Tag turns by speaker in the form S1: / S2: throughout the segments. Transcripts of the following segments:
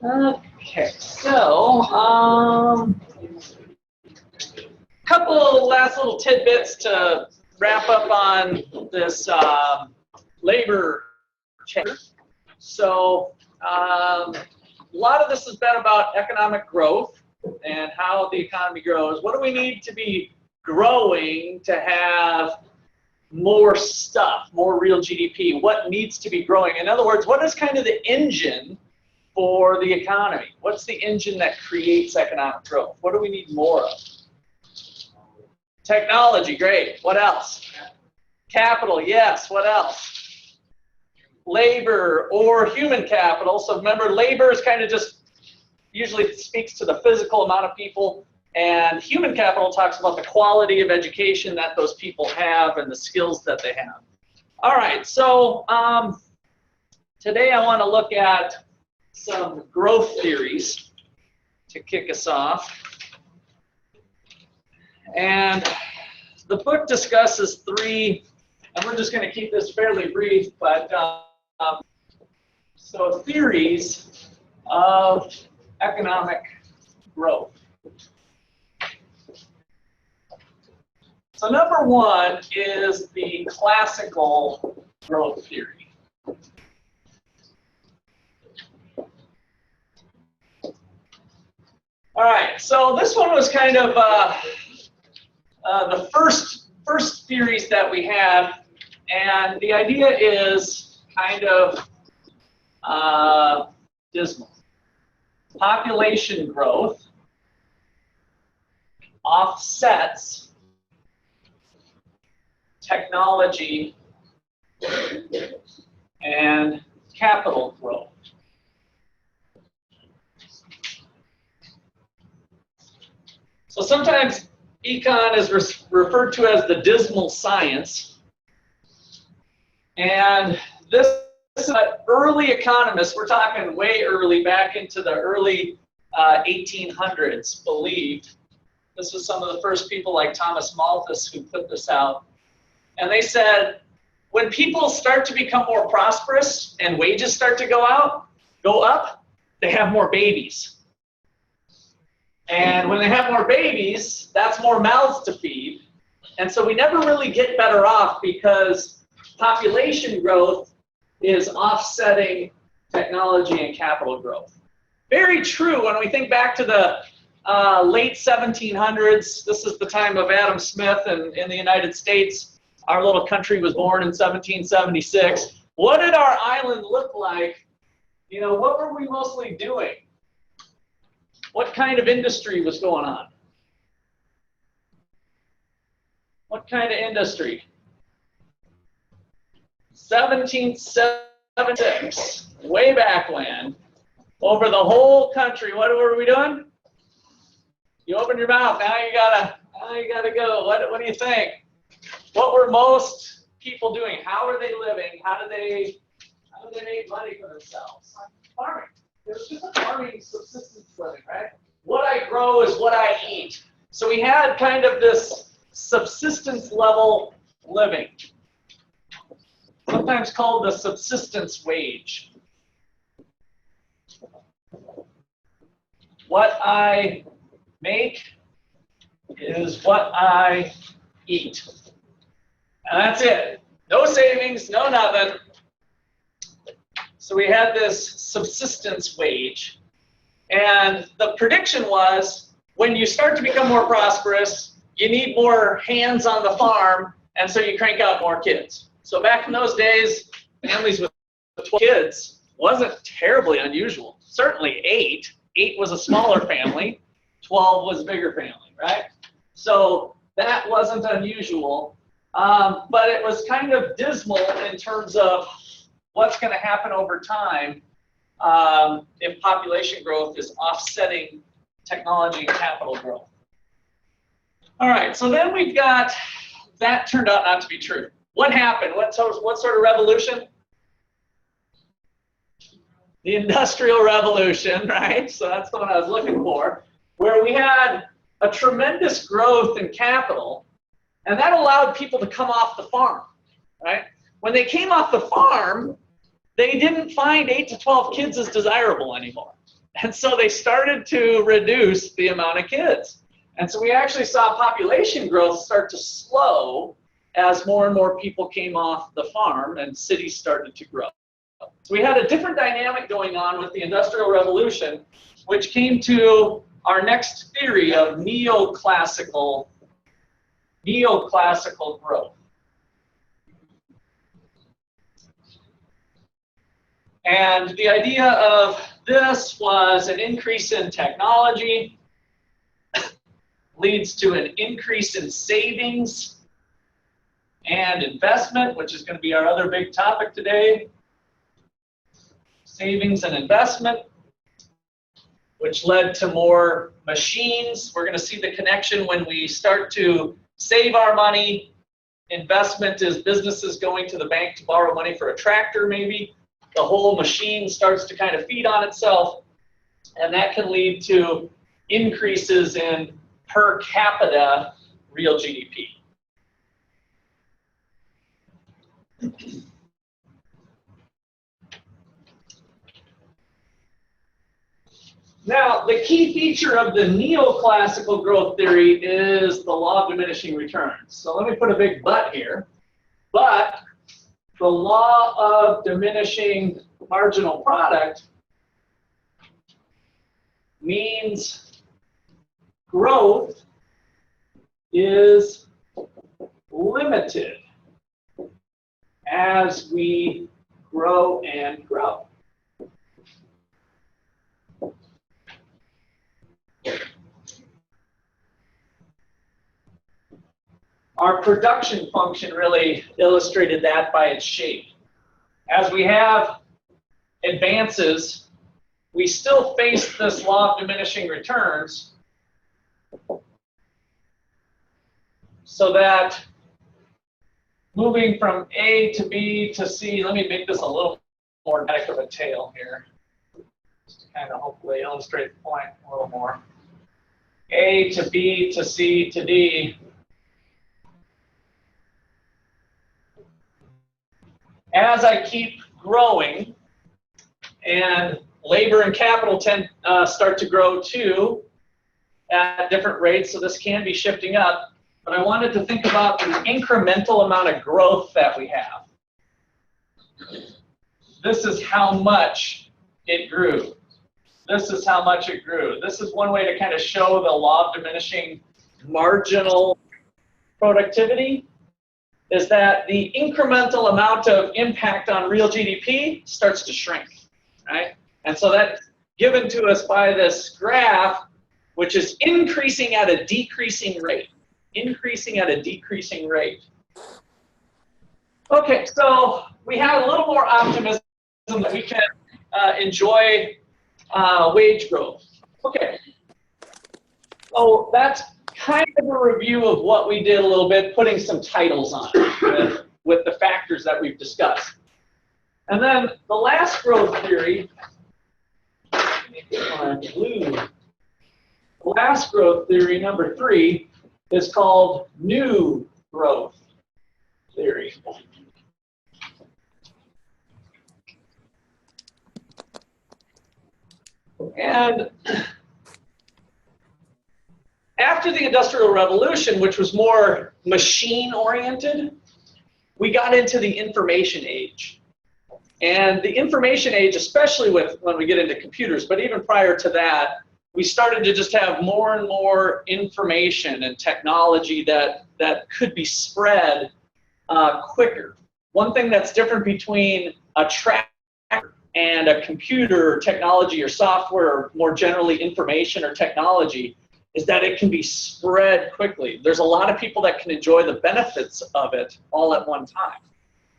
S1: Okay, so couple last little tidbits to wrap up on this labor change. So a lot of this has been about economic growth and how the economy grows. What do we need to be growing to have more stuff, more real GDP? What needs to be growing? In other words, what is kind of the engine for the economy? What's the engine that creates economic growth? What do we need more of? Technology, great. What else? Capital, yes. What else? Labor or human capital. So remember, labor is kind of just usually speaks to the physical amount of people, and human capital talks about the quality of education that those people have and the skills that they have. All right, so today I want to look at some growth theories to kick us off. And the book discusses three, and we're just going to keep this fairly brief, but so theories of economic growth. So number one is the classical growth theory. All right, so this one was kind of the first theories that we have, and the idea is kind of dismal. Population growth offsets technology and capital growth. So sometimes econ is referred to as the dismal science, and this is early economists, we're talking way early, back into the early 1800s, believed. This was some of the first people like Thomas Malthus who put this out. And they said, when people start to become more prosperous and wages start to go up, they have more babies. And when they have more babies, that's more mouths to feed. And so we never really get better off because population growth is offsetting technology and capital growth. Very true when we think back to the late 1700s. This is the time of Adam Smith in the United States. Our little country was born in 1776. What did our island look like? You know, what were we mostly doing? What kind of industry was going on? What kind of industry? 1776, way back when, over the whole country. What were we doing? You open your mouth. Now you gotta go. What do you think? What were most people doing? How are they living? How do they make money for themselves? Farming. It was just a farming subsistence living, right? What I grow is what I eat. So we had kind of this subsistence level living, sometimes called the subsistence wage. What I make is what I eat. And that's it. No savings, no nothing. So we had this subsistence wage. And the prediction was, when you start to become more prosperous, you need more hands on the farm, and so you crank out more kids. So back in those days, families with 12 kids wasn't terribly unusual. Certainly 8. 8 was a smaller family. 12 was a bigger family, right? So that wasn't unusual. But it was kind of dismal in terms of what's going to happen over time if population growth is offsetting technology and capital growth. All right, so then we've got, that turned out not to be true. What happened? What sort of revolution? The Industrial Revolution, right? So that's the one I was looking for, where we had a tremendous growth in capital, And that allowed people to come off the farm, right? When they came off the farm, they didn't find 8 to 12 kids as desirable anymore. And so they started to reduce the amount of kids. And so we actually saw population growth start to slow as more and more people came off the farm and cities started to grow. So we had a different dynamic going on with the Industrial Revolution, which came to our next theory of neoclassical growth. And the idea of this was an increase in technology leads to an increase in savings and investment, which is going to be our other big topic today. Savings and investment, which led to more machines. We're going to see the connection when we start to save our money. Investment is businesses going to the bank to borrow money for a tractor, maybe. The whole machine starts to kind of feed on itself, and that can lead to increases in per capita real GDP. Now, the key feature of the neoclassical growth theory is the law of diminishing returns. So let me put a big but here. But the law of diminishing marginal product means growth is limited as we grow and grow. Our production function really illustrated that by its shape. As we have advances, we still face this law of diminishing returns, so that moving from A to B to C, let me make this a little more neck of a tail here, just to kind of hopefully illustrate the point a little more. A to B to C to D. As I keep growing, and labor and capital start to grow too at different rates, so this can be shifting up, but I wanted to think about the incremental amount of growth that we have. This is how much it grew. This is how much it grew. This is one way to kind of show the law of diminishing marginal productivity, is that the incremental amount of impact on real GDP starts to shrink, right? And so that's given to us by this graph, which is increasing at a decreasing rate. Increasing at a decreasing rate. Okay, so we have a little more optimism that we can enjoy wage growth. Okay, so that's kind of a review of what we did a little bit, putting some titles on it with the factors that we've discussed. And then the last growth theory, the last growth theory, number 3, is called new growth theory. And after the Industrial Revolution, which was more machine-oriented, we got into the information age. And the information age, especially when we get into computers, but even prior to that, we started to just have more and more information and technology that could be spread quicker. One thing that's different between a tracker and a computer or technology or software, or more generally information or technology, is that it can be spread quickly. There's a lot of people that can enjoy the benefits of it all at one time.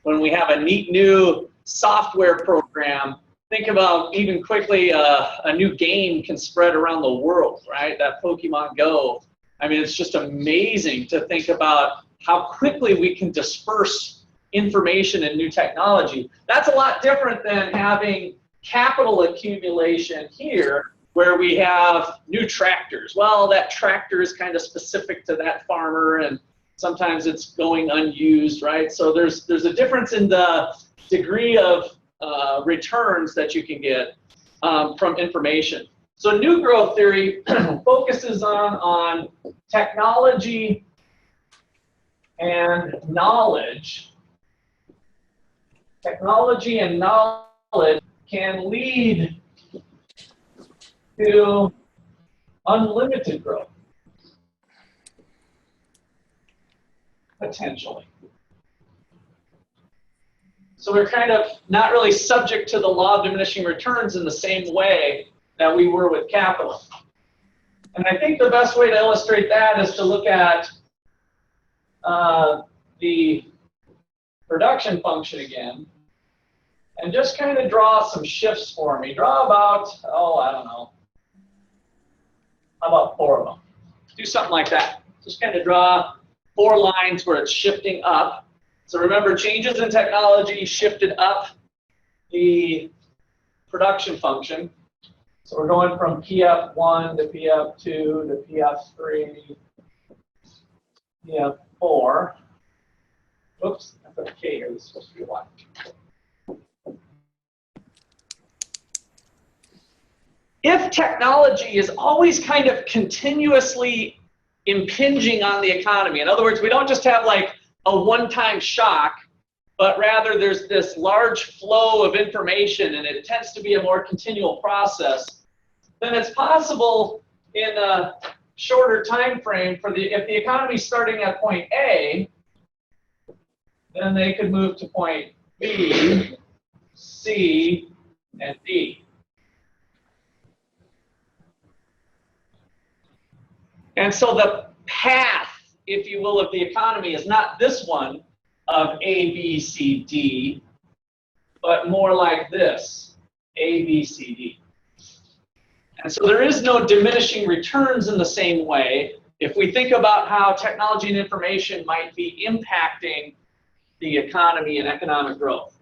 S1: When we have a neat new software program, think about even quickly a new game can spread around the world, right? That Pokemon Go. I mean, it's just amazing to think about how quickly we can disperse information and new technology. That's a lot different than having capital accumulation here, where we have new tractors. Well, that tractor is kind of specific to that farmer, and sometimes it's going unused, right? So there's a difference in the degree of returns that you can get from information. So new growth theory focuses on technology and knowledge. Technology and knowledge can lead to unlimited growth, potentially. So we're kind of not really subject to the law of diminishing returns in the same way that we were with capital. And I think the best way to illustrate that is to look at the production function again, and just kind of draw some shifts for me. Draw about, oh, I don't know, how about 4 of them? Do something like that. Just kind of draw 4 lines where it's shifting up. So remember, changes in technology shifted up the production function. So we're going from PF1 to PF2 to PF3, PF4. Oops, I put a K here. This is supposed to be a Y. If technology is always kind of continuously impinging on the economy, in other words, we don't just have like a one-time shock, but rather there's this large flow of information and it tends to be a more continual process, then it's possible in a shorter time frame for if the economy is starting at point A, then they could move to point B, C, and D. And so the path, if you will, of the economy is not this one of A, B, C, D, but more like this, A, B, C, D. And so there is no diminishing returns in the same way if we think about how technology and information might be impacting the economy and economic growth.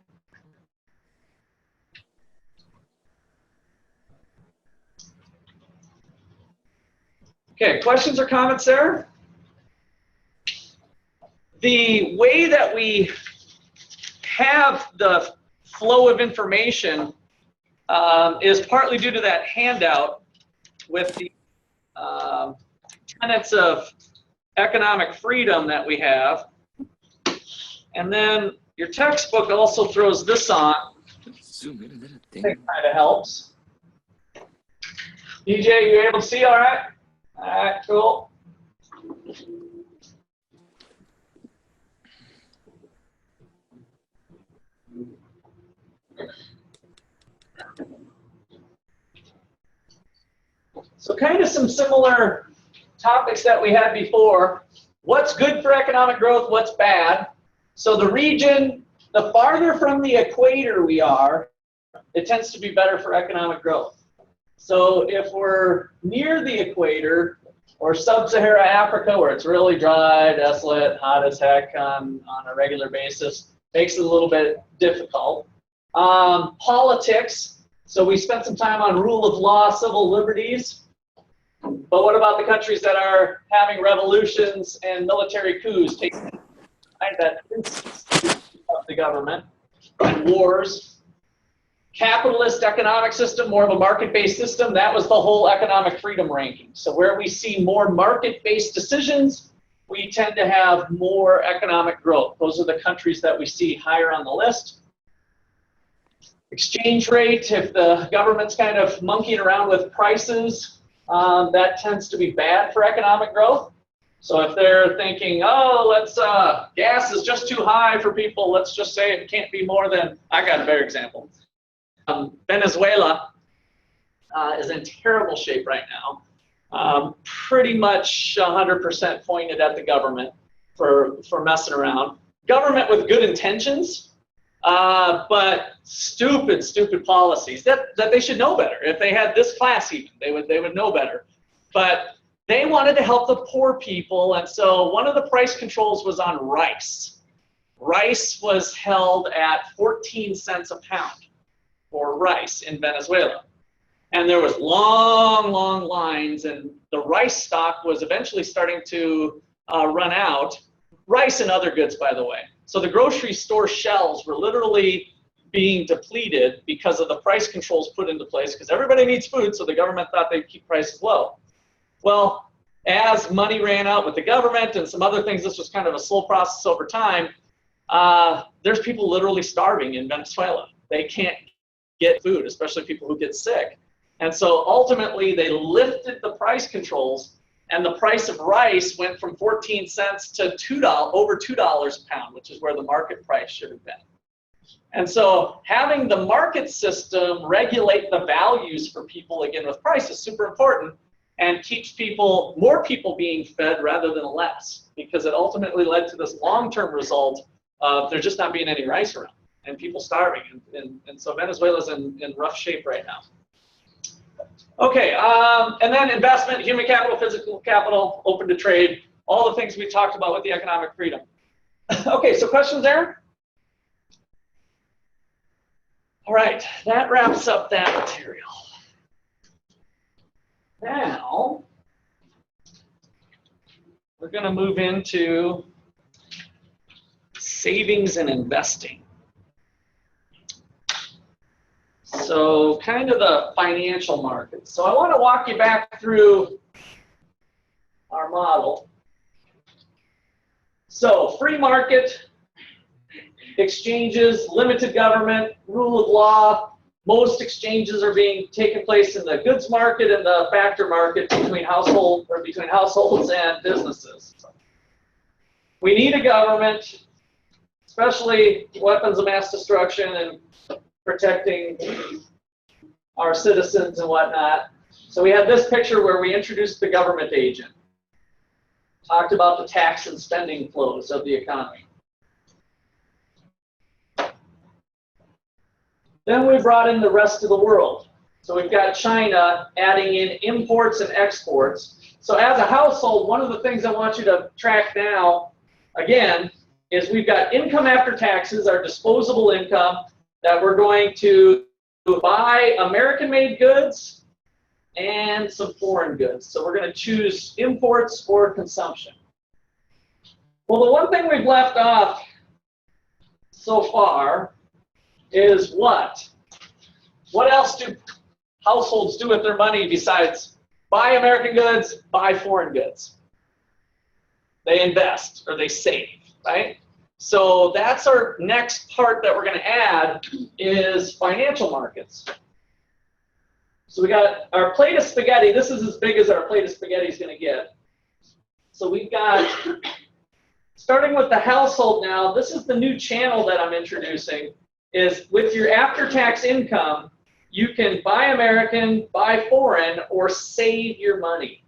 S1: Okay, questions or comments there? The way that we have the flow of information is partly due to that handout with the tenets of economic freedom that we have. And then your textbook also throws this on.
S2: Zoom in a little thing.
S1: That kind of helps. DJ, you able to see all right? All right, cool. So kind of some similar topics that we had before. What's good for economic growth, what's bad? So the region, the farther from the equator we are, it tends to be better for economic growth. So if we're near the equator, or sub-Saharan Africa, where it's really dry, desolate, hot as heck on a regular basis, makes it a little bit difficult. Politics, so we spent some time on rule of law, civil liberties. But what about the countries that are having revolutions and military coups taking that instance of the government and wars? Capitalist economic system, more of a market-based system, that was the whole economic freedom ranking. So where we see more market-based decisions, we tend to have more economic growth. Those are the countries that we see higher on the list. Exchange rate, if the government's kind of monkeying around with prices, that tends to be bad for economic growth. So if they're thinking, oh, gas is just too high for people, let's just say it can't be more than, I got a better example. Venezuela is in terrible shape right now. Pretty much 100% pointed at the government for messing around. Government with good intentions, but stupid policies that they should know better. If they had this class even, they would know better. But they wanted to help the poor people, and so one of the price controls was on rice. Rice was held at 14 cents a pound for rice in Venezuela. And there was long lines, and the rice stock was eventually starting to run out. rice and other goods, by the way. So the grocery store shelves were literally being depleted because of the price controls put into place, because everybody needs food, so the government thought they'd keep prices low. Well, as money ran out with the government and some other things, this was kind of a slow process over time, there's people literally starving in Venezuela. They can't get food, especially people who get sick. And so ultimately they lifted the price controls, and the price of rice went from 14 cents to over $2 a pound, which is where the market price should have been. And so having the market system regulate the values for people, again with price, is super important, and keeps more people being fed rather than less, because it ultimately led to this long-term result of there just not being any rice around and people starving. And so Venezuela's in rough shape right now. Okay, and then investment, human capital, physical capital, open to trade, all the things we talked about with the economic freedom. Okay, so questions there? All right, that wraps up that material. Now, we're going to move into savings and investing. So kind of the financial markets. So I want to walk you back through our model. So free market, exchanges, limited government, rule of law. Most exchanges are being taken place in the goods market and the factor market between households and businesses. We need a government, especially weapons of mass destruction and protecting our citizens and whatnot. So we have this picture where we introduced the government agent. Talked about the tax and spending flows of the economy. Then we brought in the rest of the world. So we've got China adding in imports and exports. So as a household, one of the things I want you to track now, again, is we've got income after taxes, our disposable income, that we're going to buy American-made goods and some foreign goods. So we're going to choose imports or consumption. Well, the one thing we've left off so far is what? What else do households do with their money besides buy American goods, buy foreign goods? They invest or they save, right? So that's our next part that we're going to add is financial markets. So we got our plate of spaghetti. This is as big as our plate of spaghetti is going to get. So we've got, starting with the household now, this is the new channel that I'm introducing, is with your after-tax income, you can buy American, buy foreign, or save your money.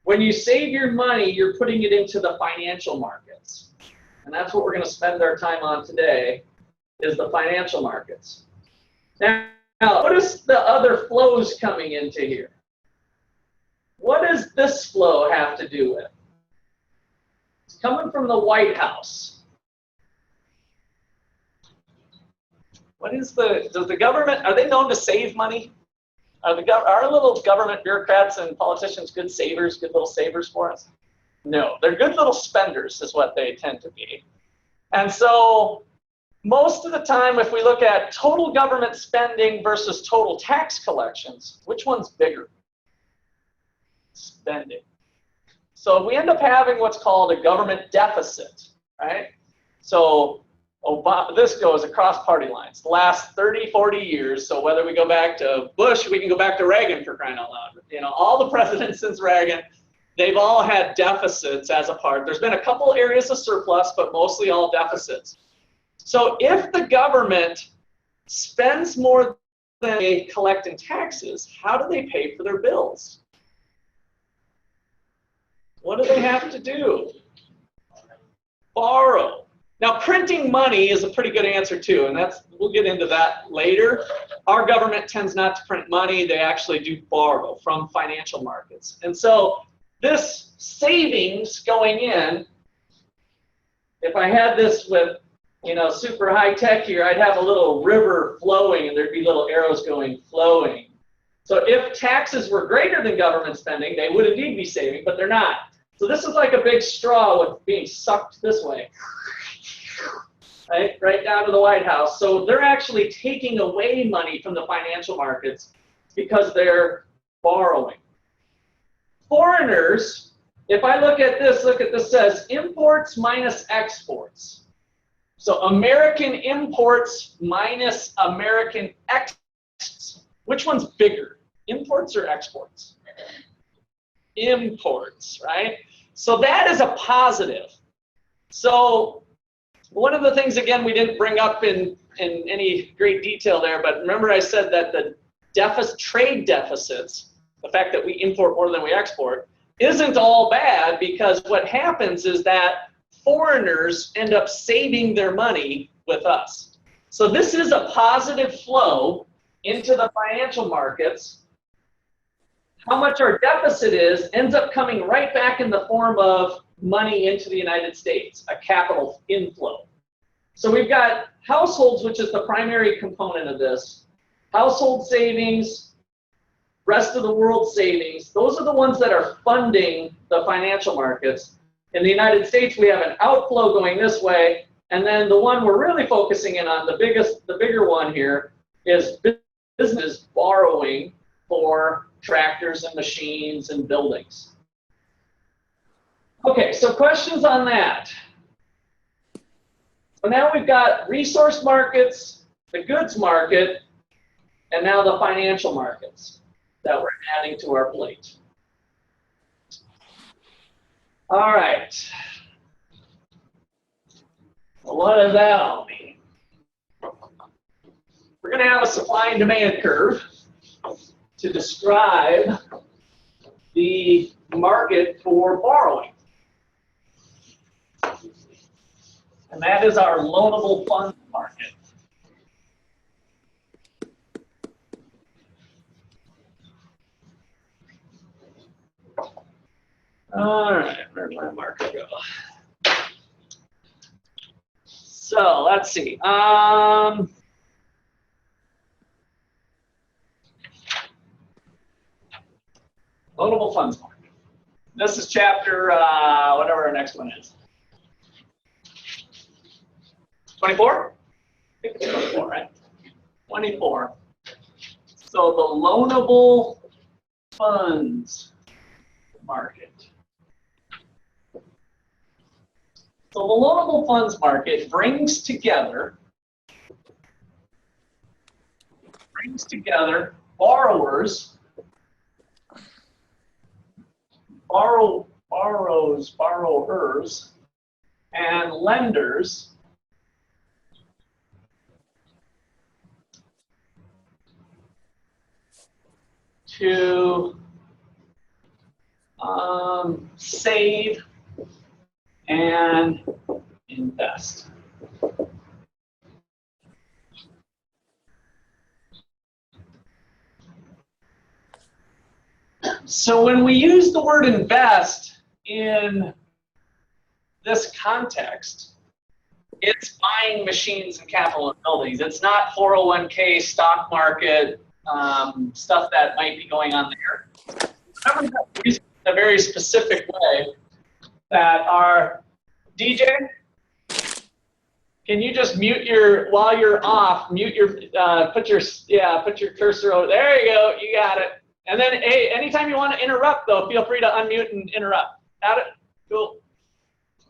S1: When you save your money, you're putting it into the financial markets. And that's what we're going to spend our time on today, is the financial markets. Now, what is the other flows coming into here? What does this flow have to do with? It's coming from the White House. Does the government, are they known to save money? Are our little government bureaucrats and politicians good savers, good little savers for us? No, they're good little spenders is what they tend to be. And so most of the time, if we look at total government spending versus total tax collections, which one's bigger? Spending. So we end up having what's called a government deficit, right? So this goes across party lines. The last 30, 40 years, so whether we go back to Bush, we can go back to Reagan for crying out loud. You know, all the presidents since Reagan, they've all had deficits as a part. There's been a couple areas of surplus, but mostly all deficits. So if the government spends more than they collect in taxes, how do they pay for their bills? What do they have to do? Borrow. Now, printing money is a pretty good answer too, and we'll get into that later. Our government tends not to print money. They actually do borrow from financial markets. And so this savings going in, if I had this with, you know, super high tech here, I'd have a little river flowing and there'd be little arrows going flowing. So if taxes were greater than government spending, they would indeed be saving, but they're not. So this is like a big straw with being sucked this way, right down to the White House. So they're actually taking away money from the financial markets because they're borrowing. Foreigners, if I look at this, says imports minus exports. So American imports minus American exports. Which one's bigger, imports or exports? Imports, right? So that is a positive. So one of the things, again, we didn't bring up in any great detail there, but remember I said that the trade deficits, the fact that we import more than we export, isn't all bad, because what happens is that foreigners end up saving their money with us. So this is a positive flow into the financial markets. How much our deficit is ends up coming right back in the form of money into the United States, a capital inflow. So we've got households, which is the primary component of this. Household savings, rest of the world savings, those are the ones that are funding the financial markets. In the United States, we have an outflow going this way, and then the one we're really focusing in on, the bigger one here, is business borrowing for tractors and machines and buildings. Okay, so questions on that? So now we've got resource markets, the goods market, and now the financial markets that we're adding to our plate. All right. Well, what does that all mean? We're going to have a supply and demand curve to describe the market for borrowing. And that is our loanable funds market. All right, where'd my marker go? So let's see. Loanable funds market. This is chapter, whatever our next one is. 24? I think it's 24, right? 24. So the loanable funds market. So the loanable funds market brings together borrowers, borrowers, and lenders to save and invest. So when we use the word invest in this context, it's buying machines and capital and buildings. It's not 401k, stock market, stuff that might be going on there. Remember that in a very specific way that our DJ, can you just mute your, while you're off, mute your, put your cursor over, there you go, you got it. And then, hey, anytime you want to interrupt, though, feel free to unmute and interrupt. Got it? Cool.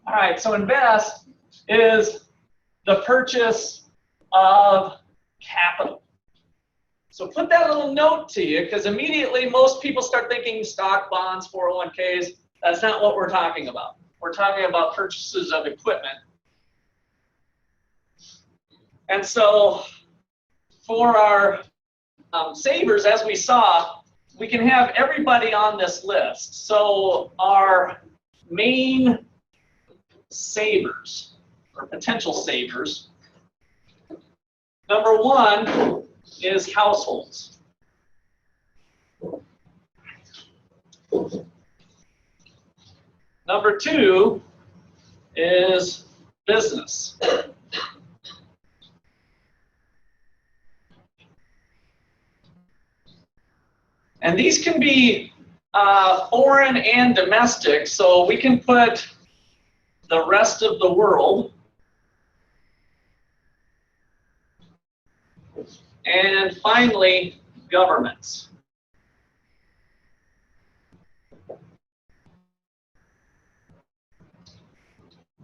S1: All right, so invest is the purchase of capital. So put that little note to you, because immediately most people start thinking stock, bonds, 401ks. That's not what we're talking about. We're talking about purchases of equipment. And so for our savers, as we saw, we can have everybody on this list. So our main savers, or potential savers, number one is households. Number two is business. And these can be foreign and domestic, so we can put the rest of the world. And finally, governments.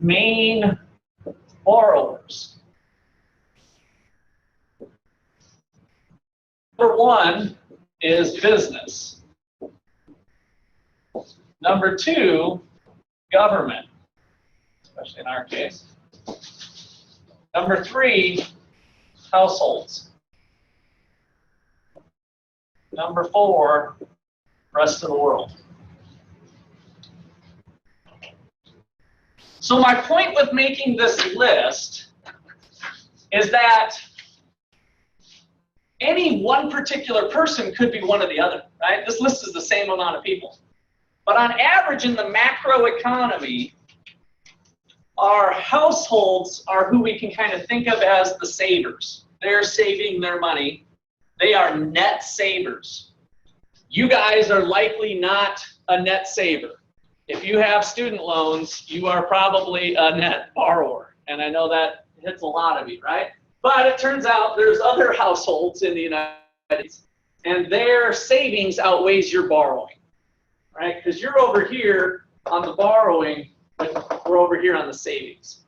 S1: Main borrowers. Number one is business. Number two, government, especially in our case. Number three, households. Number four, rest of the world. So my point with making this list is that any one particular person could be one or the other, right? This list is the same amount of people. But on average in the macro economy, our households are who we can kind of think of as the savers. They're saving their money. They are net savers. You guys are likely not a net saver. If you have student loans, you are probably a net borrower. And I know that hits a lot of you, right? But it turns out there's other households in the United States, and their savings outweighs your borrowing, right? Because you're over here on the borrowing, but we're over here on the savings.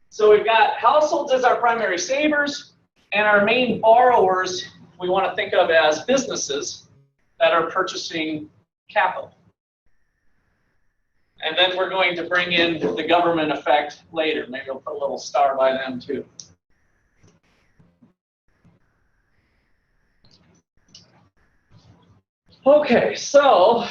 S1: So we've got households as our primary savers, and our main borrowers we want to think of as businesses that are purchasing capital. And then we're going to bring in the government effect later. Maybe we'll put a little star by them too. Okay, so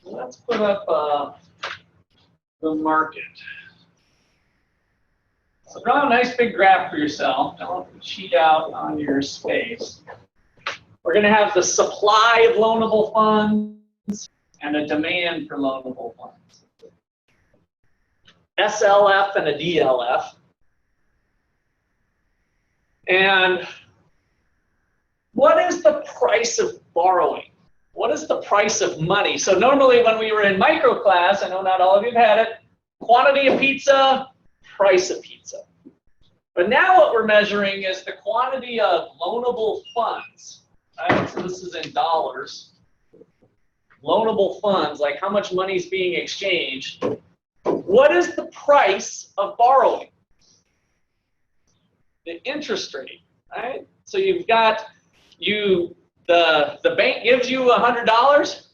S1: let's put up the market. So draw a nice big graph for yourself. Don't cheat out on your space. We're going to have the supply of loanable funds and a demand for loanable funds. SLF and a DLF. And what is the price of borrowing? What is the price of money? So normally when we were in micro class, I know not all of you have had it, quantity of pizza, price of pizza. But now what we're measuring is the quantity of loanable funds. Right? So this is in dollars. Loanable funds, like how much money is being exchanged. What is the price of borrowing? The interest rate, right? So you've got the bank gives you $100.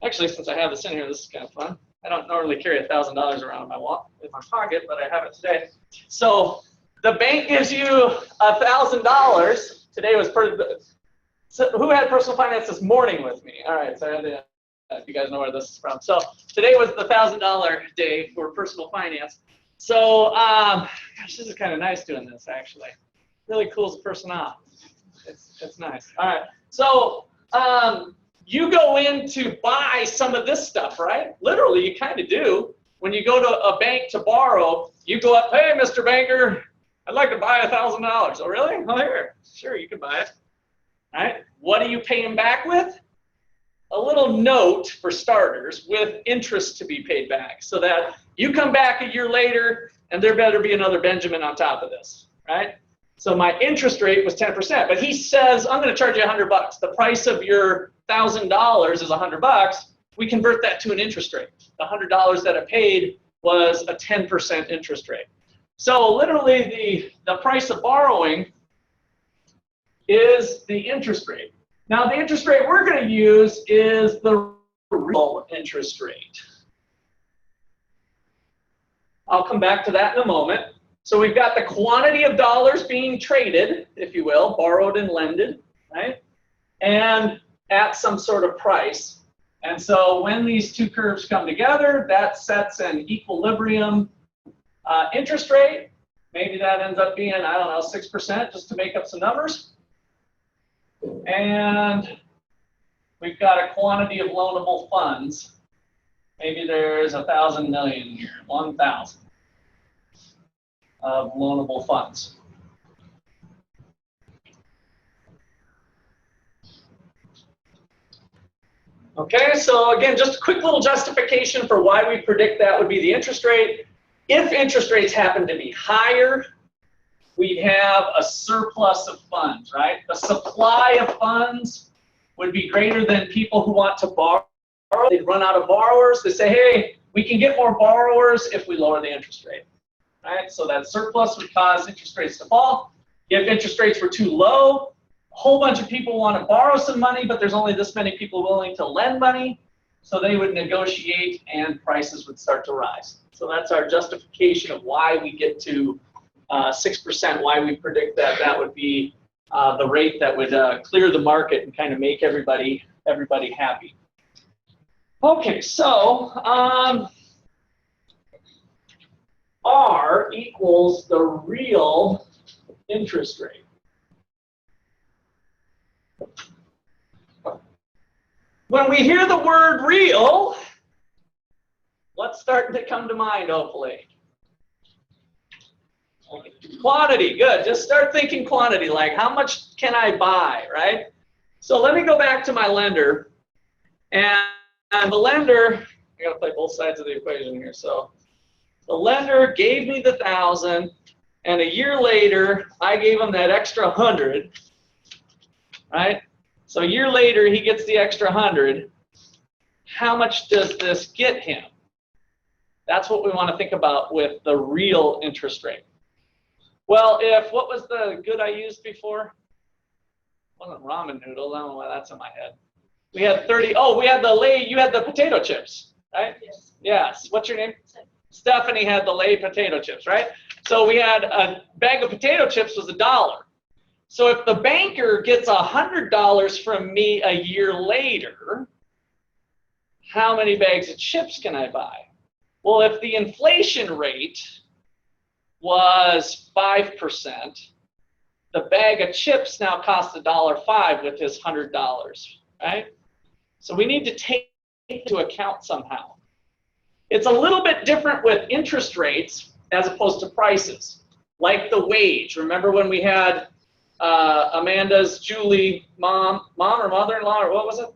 S1: Actually, since I have this in here, this is kind of fun. I don't normally carry $1,000 around in my pocket, but I have it today. So the bank gives you $1,000. Today was so who had personal finance this morning with me? All right, so I had to, if you guys know where this is from. So today was the $1,000 day for personal finance. So gosh, this is kind of nice doing this actually. Really cools the person off. It's nice. All right, so you go in to buy some of this stuff, right? Literally, you kind of do. When you go to a bank to borrow, you go up, hey, Mr. Banker, I'd like to buy $1,000. Oh, really? Oh, here. Sure, you can buy it. All right. What do you pay him back with? A little note, for starters, with interest to be paid back, so that you come back a year later, and there better be another Benjamin on top of this, right? So my interest rate was 10%, but he says, I'm going to charge you $100. The price of your $1,000 is $100. We convert that to an interest rate. The $100 that I paid was a 10% interest rate. So literally the price of borrowing is the interest rate. Now the interest rate we're going to use is the real interest rate. I'll come back to that in a moment. So we've got the quantity of dollars being traded, if you will, borrowed and lended, right? And at some sort of price. And so when these two curves come together, that sets an equilibrium interest rate. Maybe that ends up being, I don't know, 6%, just to make up some numbers. And we've got a quantity of loanable funds Maybe there's 1,000 million here, 1,000 of loanable funds. Okay, so again, just a quick little justification for why we predict that would be the interest rate. If interest rates happen to be higher, we'd have a surplus of funds, right? The supply of funds would be greater than people who want to borrow. They'd run out of borrowers. They say, hey, we can get more borrowers if we lower the interest rate, right? So that surplus would cause interest rates to fall. If interest rates were too low, a whole bunch of people want to borrow some money, but there's only this many people willing to lend money, so they would negotiate and prices would start to rise. So that's our justification of why we get to 6%, why we predict that that would be the rate that would clear the market and kind of make everybody happy. Okay, so R equals the real interest rate. When we hear the word real, what's starting to come to mind, hopefully? Quantity, good. Just start thinking quantity, like how much can I buy, right? So let me go back to my lender. And the lender, I gotta play both sides of the equation here. So the lender gave me the 1,000, and a year later, I gave him that extra 100, right? So a year later, he gets the extra 100. How much does this get him? That's what we want to think about with the real interest rate. Well, what was the good I used before? It wasn't ramen noodles. I don't know why that's in my head. We had 30. Oh, we had you had the potato chips, right? Yes. Yes. What's your name? Stephanie had the Lay potato chips, right? So we had a bag of potato chips was $1. So if the banker gets $100 from me a year later, how many bags of chips can I buy? Well, if the inflation rate was 5%, the bag of chips now costs $1.05 with his $100, right? So we need to take into account somehow. It's a little bit different with interest rates as opposed to prices, like the wage. Remember when we had Amanda's Julie mom or mother-in-law, or what was it?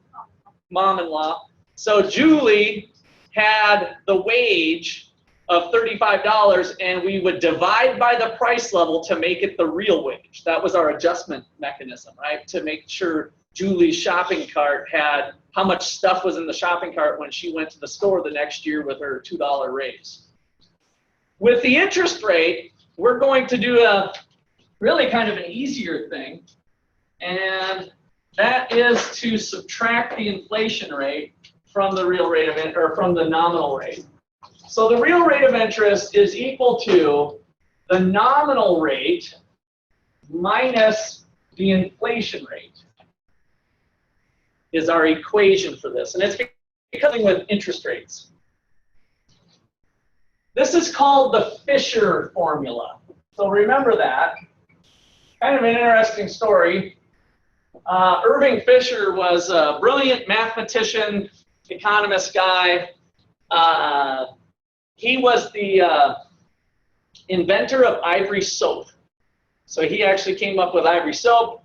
S1: Mom-in-law. So Julie had the wage of $35, and we would divide by the price level to make it the real wage. That was our adjustment mechanism, right? To make sure Julie's shopping cart had how much stuff was in the shopping cart when she went to the store the next year with her $2 raise. With the interest rate, we're going to do a really kind of an easier thing, and that is to subtract the inflation rate from the real rate of interest, or from the nominal rate. So the real rate of interest is equal to the nominal rate minus the inflation rate is our equation for this. And it's becoming with interest rates. This is called the Fisher formula. So remember that. Kind of an interesting story. Irving Fisher was a brilliant mathematician, economist guy. He was the inventor of ivory soap. So he actually came up with ivory soap.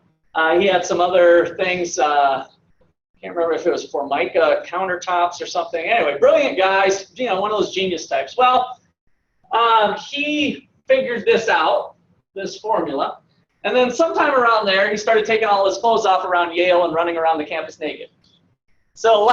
S1: He had some other things. Can't remember if it was Formica countertops or something. Anyway, brilliant guys, you know, one of those genius types. Well, he figured this out, this formula, and then sometime around there, he started taking all his clothes off around Yale and running around the campus naked. So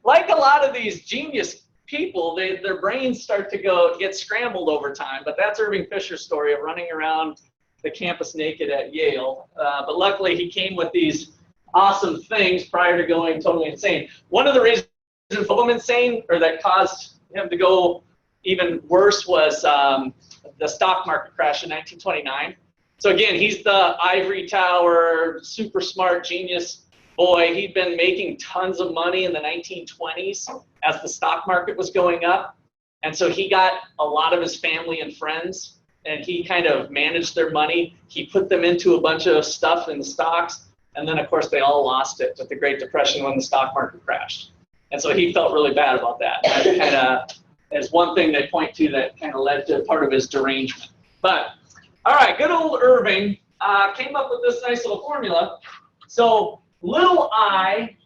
S1: like a lot of these genius people, their brains start to get scrambled over time, but that's Irving Fisher's story of running around the campus naked at Yale. But luckily, he came with these awesome things prior to going totally insane. One of the reasons he went insane, or that caused him to go even worse, was the stock market crash in 1929. So again, he's the ivory tower, super smart genius boy. He'd been making tons of money in the 1920s as the stock market was going up. And so he got a lot of his family and friends, and he kind of managed their money. He put them into a bunch of stuff in the stocks. And then, of course, they all lost it with the Great Depression when the stock market crashed. And so he felt really bad about that. That kind of is one thing they point to that kind of led to part of his derangement. But, all right, good old Irving came up with this nice little formula. So little I,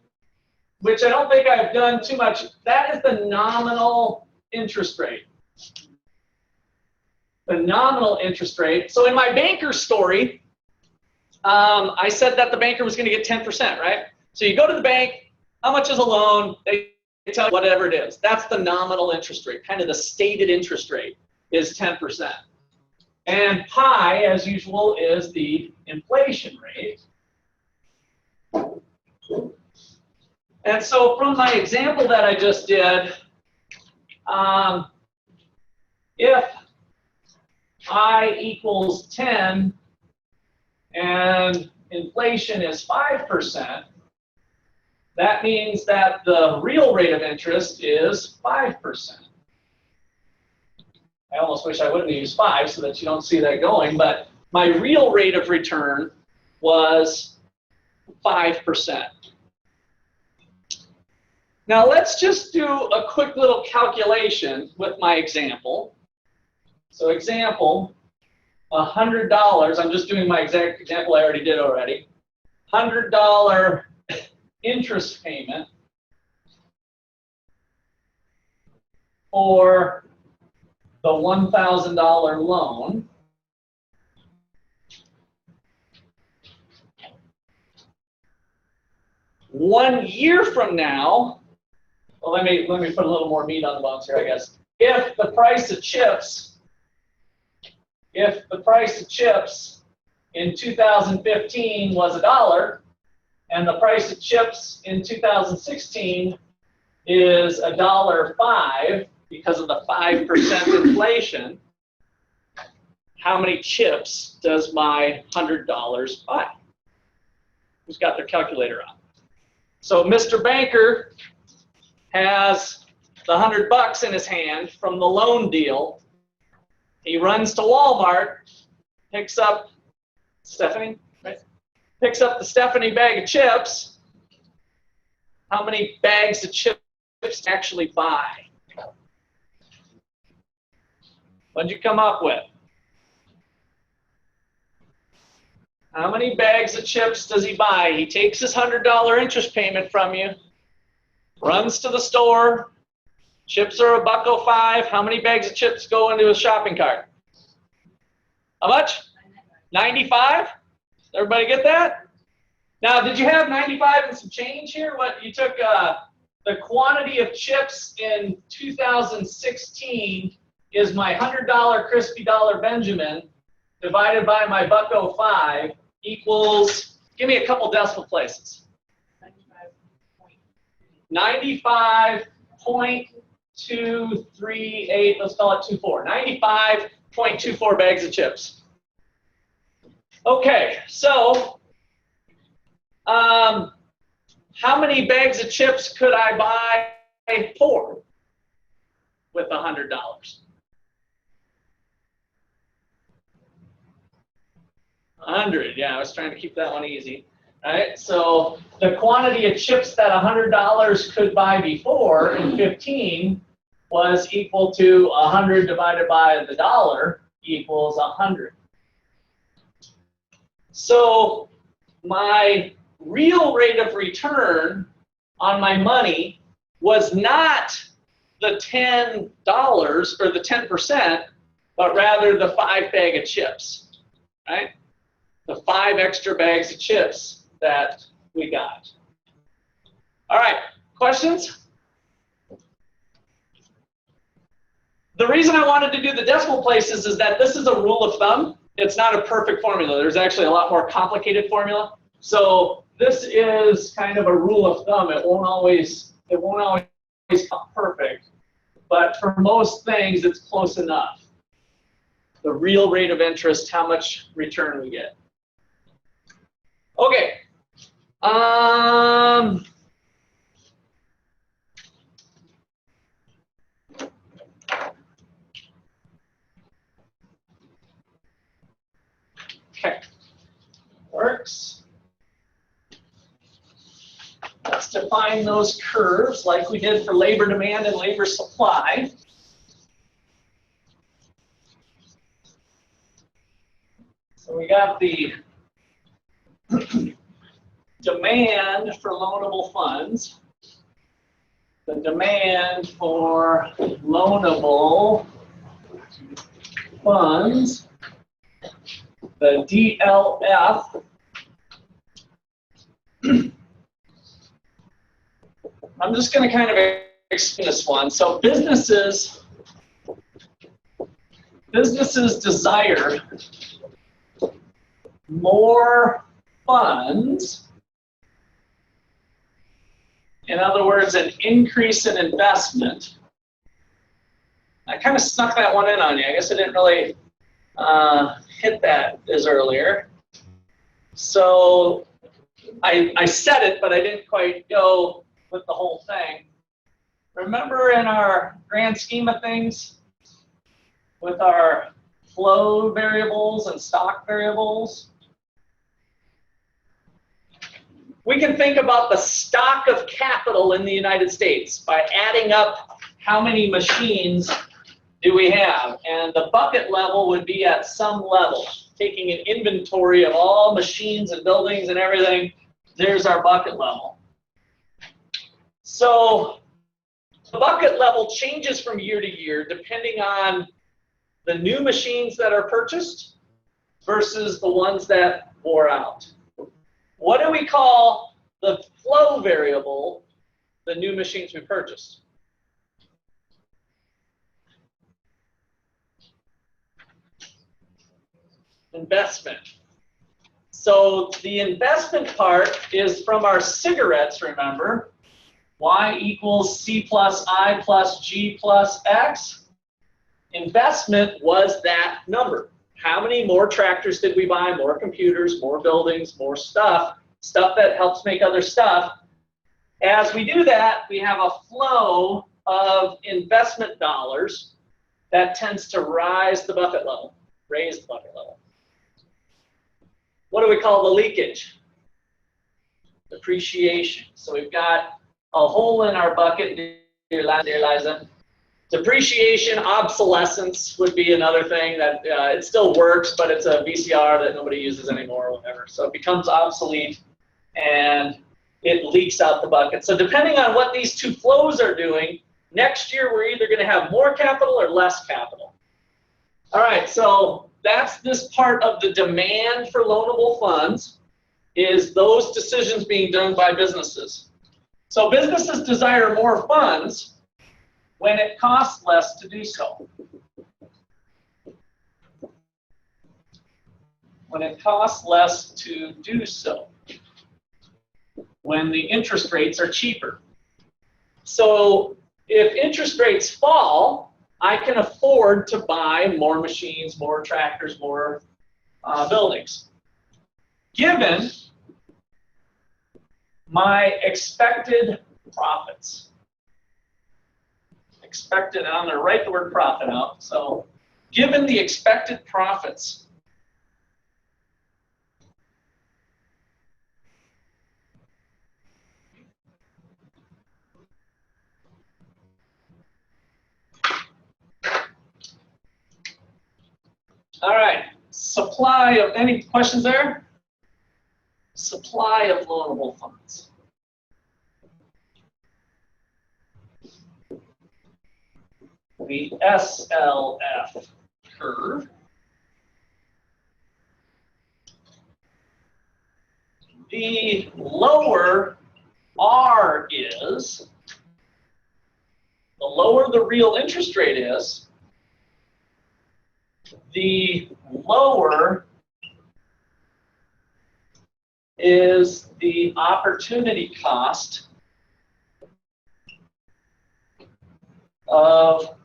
S1: which I don't think I've done too much, that is the nominal interest rate. The nominal interest rate. So in my banker story, I said that the banker was going to get 10%, right? So you go to the bank, how much is a loan? They tell you whatever it is. That's the nominal interest rate, kind of the stated interest rate is 10%. And pi, as usual, is the inflation rate. And so from my example that I just did, if I equals 10 and inflation is 5%, that means that the real rate of interest is 5%. I almost wish I wouldn't use 5 so that you don't see that going, but my real rate of return was 5%. Now let's just do a quick little calculation with my example. So example, $100, I'm just doing my exact example I already did already. $100 interest payment for the $1,000 loan. One year from now, well, let me put a little more meat on the bones here, I guess. If the price of chips in 2015 was $1, and the price of chips in 2016 is $1.05 because of the 5% inflation, how many chips does my $100 buy? Who's got their calculator on? So Mr. Banker has the $100 in his hand from the loan deal. He runs to Walmart, picks up Stephanie, right? Picks up the Stephanie bag of chips. How many bags of chips actually buy? What'd you come up with? How many bags of chips does he buy? He takes his $100 interest payment from you, runs to the store, chips are $1.05. How many bags of chips go into his shopping cart? How much? 95? Everybody get that? Now, did you have 95 and some change here? What you took the quantity of chips in 2016 is my $100 crispy dollar Benjamin divided by my $1.05 equals, give me a couple decimal places. 95.238, let's call it 24. 95.24 bags of chips. Okay, so how many bags of chips could I buy for with $100? 100, yeah, I was trying to keep that one easy. All right, so the quantity of chips that $100 could buy before in 15 was equal to 100 divided by the dollar equals 100. So my real rate of return on my money was not the $10 or the 10%, but rather the 5 bag of chips, right? The 5 extra bags of chips that we got. All right, questions? The reason I wanted to do the decimal places is that this is a rule of thumb. It's not a perfect formula. There's actually a lot more complicated formula. So this is kind of a rule of thumb. It won't always come perfect, but for most things, it's close enough. The real rate of interest, how much return we get. Okay. Okay. Works. Let's us define those curves like we did for labor demand and labor supply. So we got the demand for loanable funds, the demand for loanable funds, the DLF. I'm just going to kind of explain this one. So businesses desire more funds. In other words, an increase in investment. I kind of snuck that one in on you. I guess I didn't really hit that as earlier. So I said it, but I didn't quite go with the whole thing. Remember in our grand scheme of things, with our flow variables and stock variables, we can think about the stock of capital in the United States by adding up how many machines do we have. And the bucket level would be at some level, taking an inventory of all machines and buildings and everything. There's our bucket level. So the bucket level changes from year to year depending on the new machines that are purchased versus the ones that wore out. What do we call the flow variable, the new machines we purchased? Investment. So the investment part is from our cigarettes, remember? Y equals C plus I plus G plus X. Investment was that number. How many more tractors did we buy? More computers, more buildings, more stuff that helps make other stuff. As we do that, we have a flow of investment dollars that tends to rise the bucket level, raise the bucket level. What do we call the leakage? Depreciation. So we've got a hole in our bucket, dear Liza. Depreciation, obsolescence would be another thing that it still works, but it's a VCR that nobody uses anymore or whatever. So it becomes obsolete and it leaks out the bucket. So depending on what these two flows are doing, next year we're either going to have more capital or less capital. All right, so that's this part of the demand for loanable funds, is those decisions being done by businesses. So businesses desire more funds when it costs less to do so. When it costs less to do so. When the interest rates are cheaper. So if interest rates fall, I can afford to buy more machines, more tractors, more buildings. Given my expected profits. Expected, I'm going to write the word profit out. So given the expected profits, all right, supply of, any questions there? Supply of loanable funds. The SLF curve. The lower R is, the lower the real interest rate is, the lower is the opportunity cost of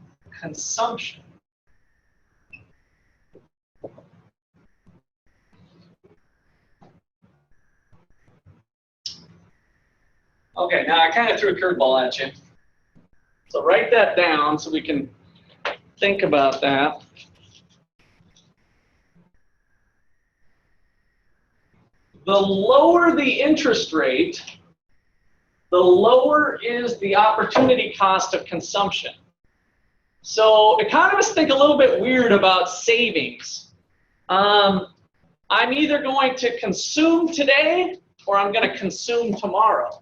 S1: consumption. Okay, now I kind of threw a curveball at you. So write that down so we can think about that. The lower the interest rate, the lower is the opportunity cost of consumption. So economists think a little bit weird about savings. I'm either going to consume today or I'm going to consume tomorrow.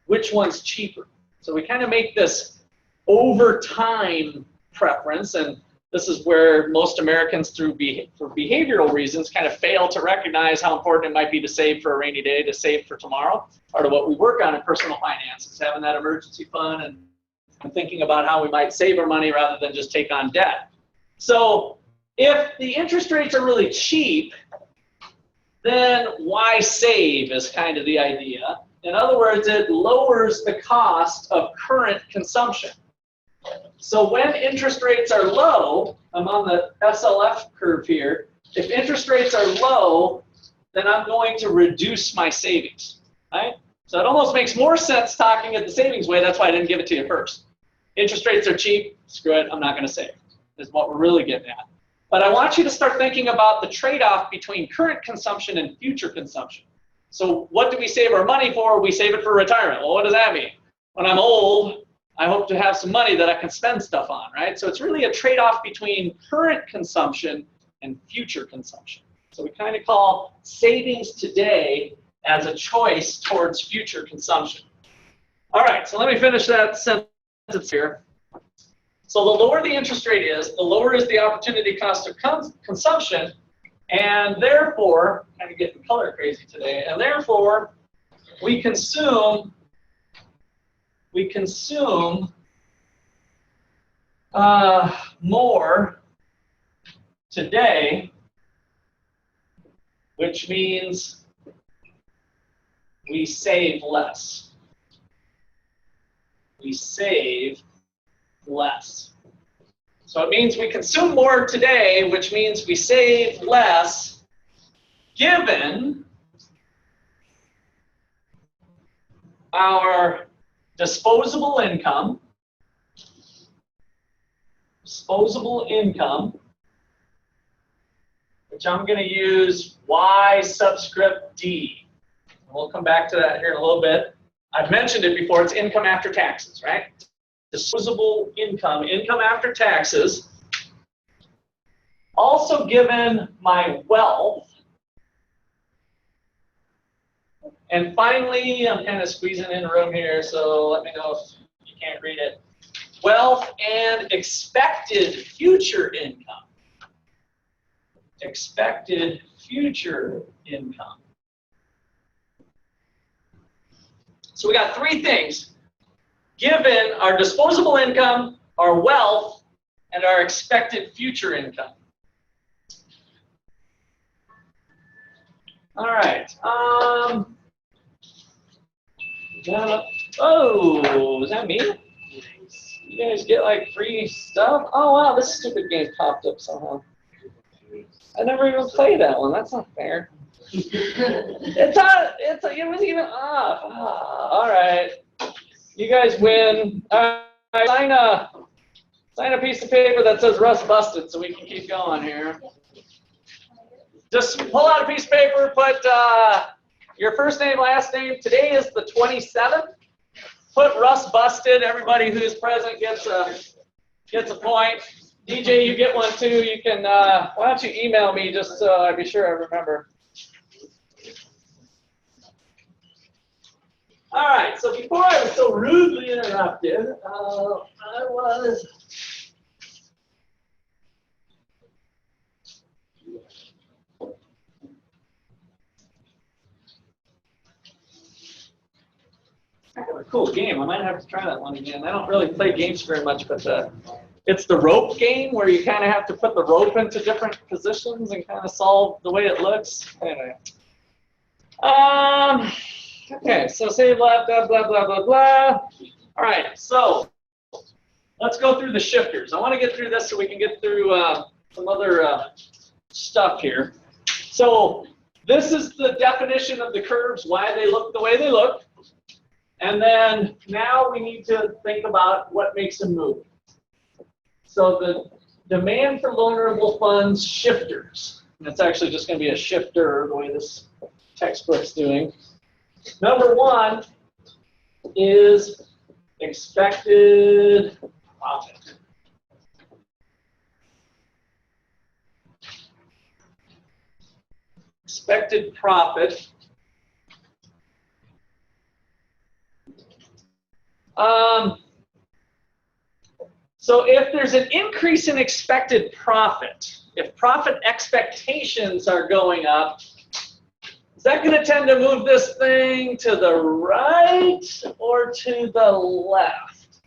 S1: Which one's cheaper? So we kind of make this over time preference, and this is where most Americans, for behavioral reasons, kind of fail to recognize how important it might be to save for a rainy day, to save for tomorrow. Part of what we work on in personal finance is having that emergency fund and thinking about how we might save our money rather than just take on debt. So if the interest rates are really cheap, then why save is kind of the idea. In other words, it lowers the cost of current consumption. So when interest rates are low, I'm on the SLF curve here, if interest rates are low, then I'm going to reduce my savings, right? So it almost makes more sense talking at the savings way. That's why I didn't give it to you first. Interest rates are cheap, screw it, I'm not going to save, is what we're really getting at. But I want you to start thinking about the trade-off between current consumption and future consumption. So what do we save our money for? We save it for retirement. Well, what does that mean? When I'm old, I hope to have some money that I can spend stuff on, right? So it's really a trade-off between current consumption and future consumption. So we kind of call savings today as a choice towards future consumption. All right, so let me finish that sentence here. So the lower the interest rate is, the lower is the opportunity cost of consumption, and therefore, kind of getting color crazy today, and therefore, we consume more today, which means we save less. We save less. So it means we consume more today, which means we save less, given our disposable income, which I'm going to use Y subscript D. We'll come back to that here in a little bit. I've mentioned it before, it's income after taxes, right? Disposable income, income after taxes, also given my wealth, and finally, I'm kind of squeezing in room here, so let me know if you can't read it. Wealth and expected future income. Expected future income. So we got three things. Given our disposable income, our wealth, and our expected future income. All right. Oh, is that me? You guys get like free stuff? Oh wow, this stupid game popped up somehow. I never even played that one. That's not fair. It was even off. All right. You guys win. Sign a piece of paper that says Russ busted so we can keep going here. Just pull out a piece of paper, put your first name, last name. Today is the 27th. Put Russ busted. Everybody who's present gets a point. DJ, you get one too. You can, why don't you email me just so I'll be sure I remember. All right, so before I was so rudely interrupted, I was kind of a cool game. I might have to try that one again. I don't really play games very much, but it's the rope game where you kind of have to put the rope into different positions and kind of solve the way it looks. Anyway. Okay, so save blah, blah, blah, blah, blah, blah. All right, so let's go through the shifters. I want to get through this so we can get through some other stuff here. So this is the definition of the curves, why they look the way they look. And then now we need to think about what makes them move. So the demand for vulnerable funds shifters. And it's actually just going to be a shifter the way this textbook's doing. Number one is expected profit. Expected profit. So if there's an increase in expected profit, if profit expectations are going up, is that going to tend to move this thing to the right or to the left?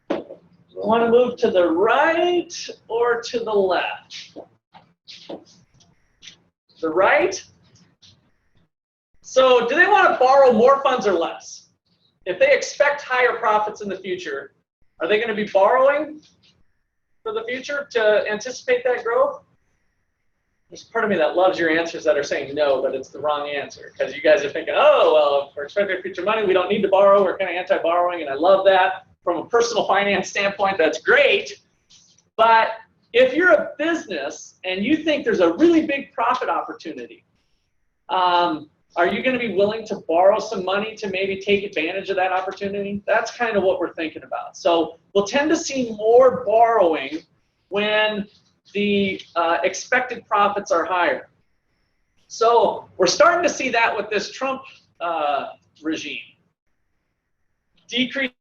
S1: Do we want to move to the right or to the left? The right? So do they want to borrow more funds or less? If they expect higher profits in the future, are they going to be borrowing for the future to anticipate that growth? There's part of me that loves your answers that are saying no, but it's the wrong answer, because you guys are thinking, oh, well, if we're expecting future money, we don't need to borrow. We're kind of anti-borrowing, and I love that. From a personal finance standpoint, that's great. But if you're a business and you think there's a really big profit opportunity, are you going to be willing to borrow some money to maybe take advantage of that opportunity? That's kind of what we're thinking about. So we'll tend to see more borrowing when the expected profits are higher. So we're starting to see that with this Trump regime. Decreasing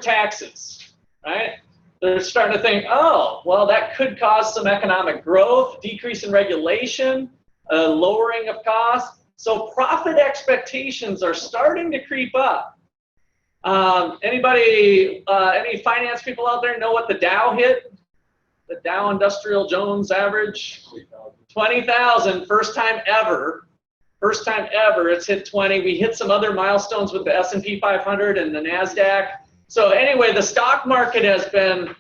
S1: taxes, right? They're starting to think, oh, well, that could cause some economic growth, decrease in regulation, lowering of costs. So profit expectations are starting to creep up. Anybody, any finance people out there know what the Dow hit? The Dow Industrial Jones average? 20,000, first time ever. First time ever, it's hit 20. We hit some other milestones with the S17 500 and the NASDAQ. So anyway, the stock market has been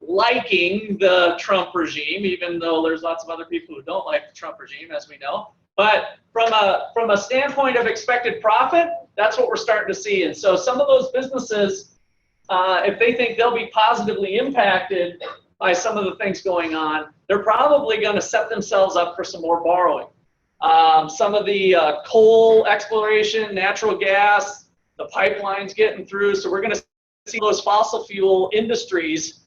S1: liking the Trump regime, even though there's lots of other people who don't like the Trump regime, as we know. But from a standpoint of expected profit, that's what we're starting to see. And so some of those businesses, if they think they'll be positively impacted by some of the things going on, they're probably going to set themselves up for some more borrowing. Some of the coal exploration, natural gas, the pipelines getting through. So we're going to see those fossil fuel industries,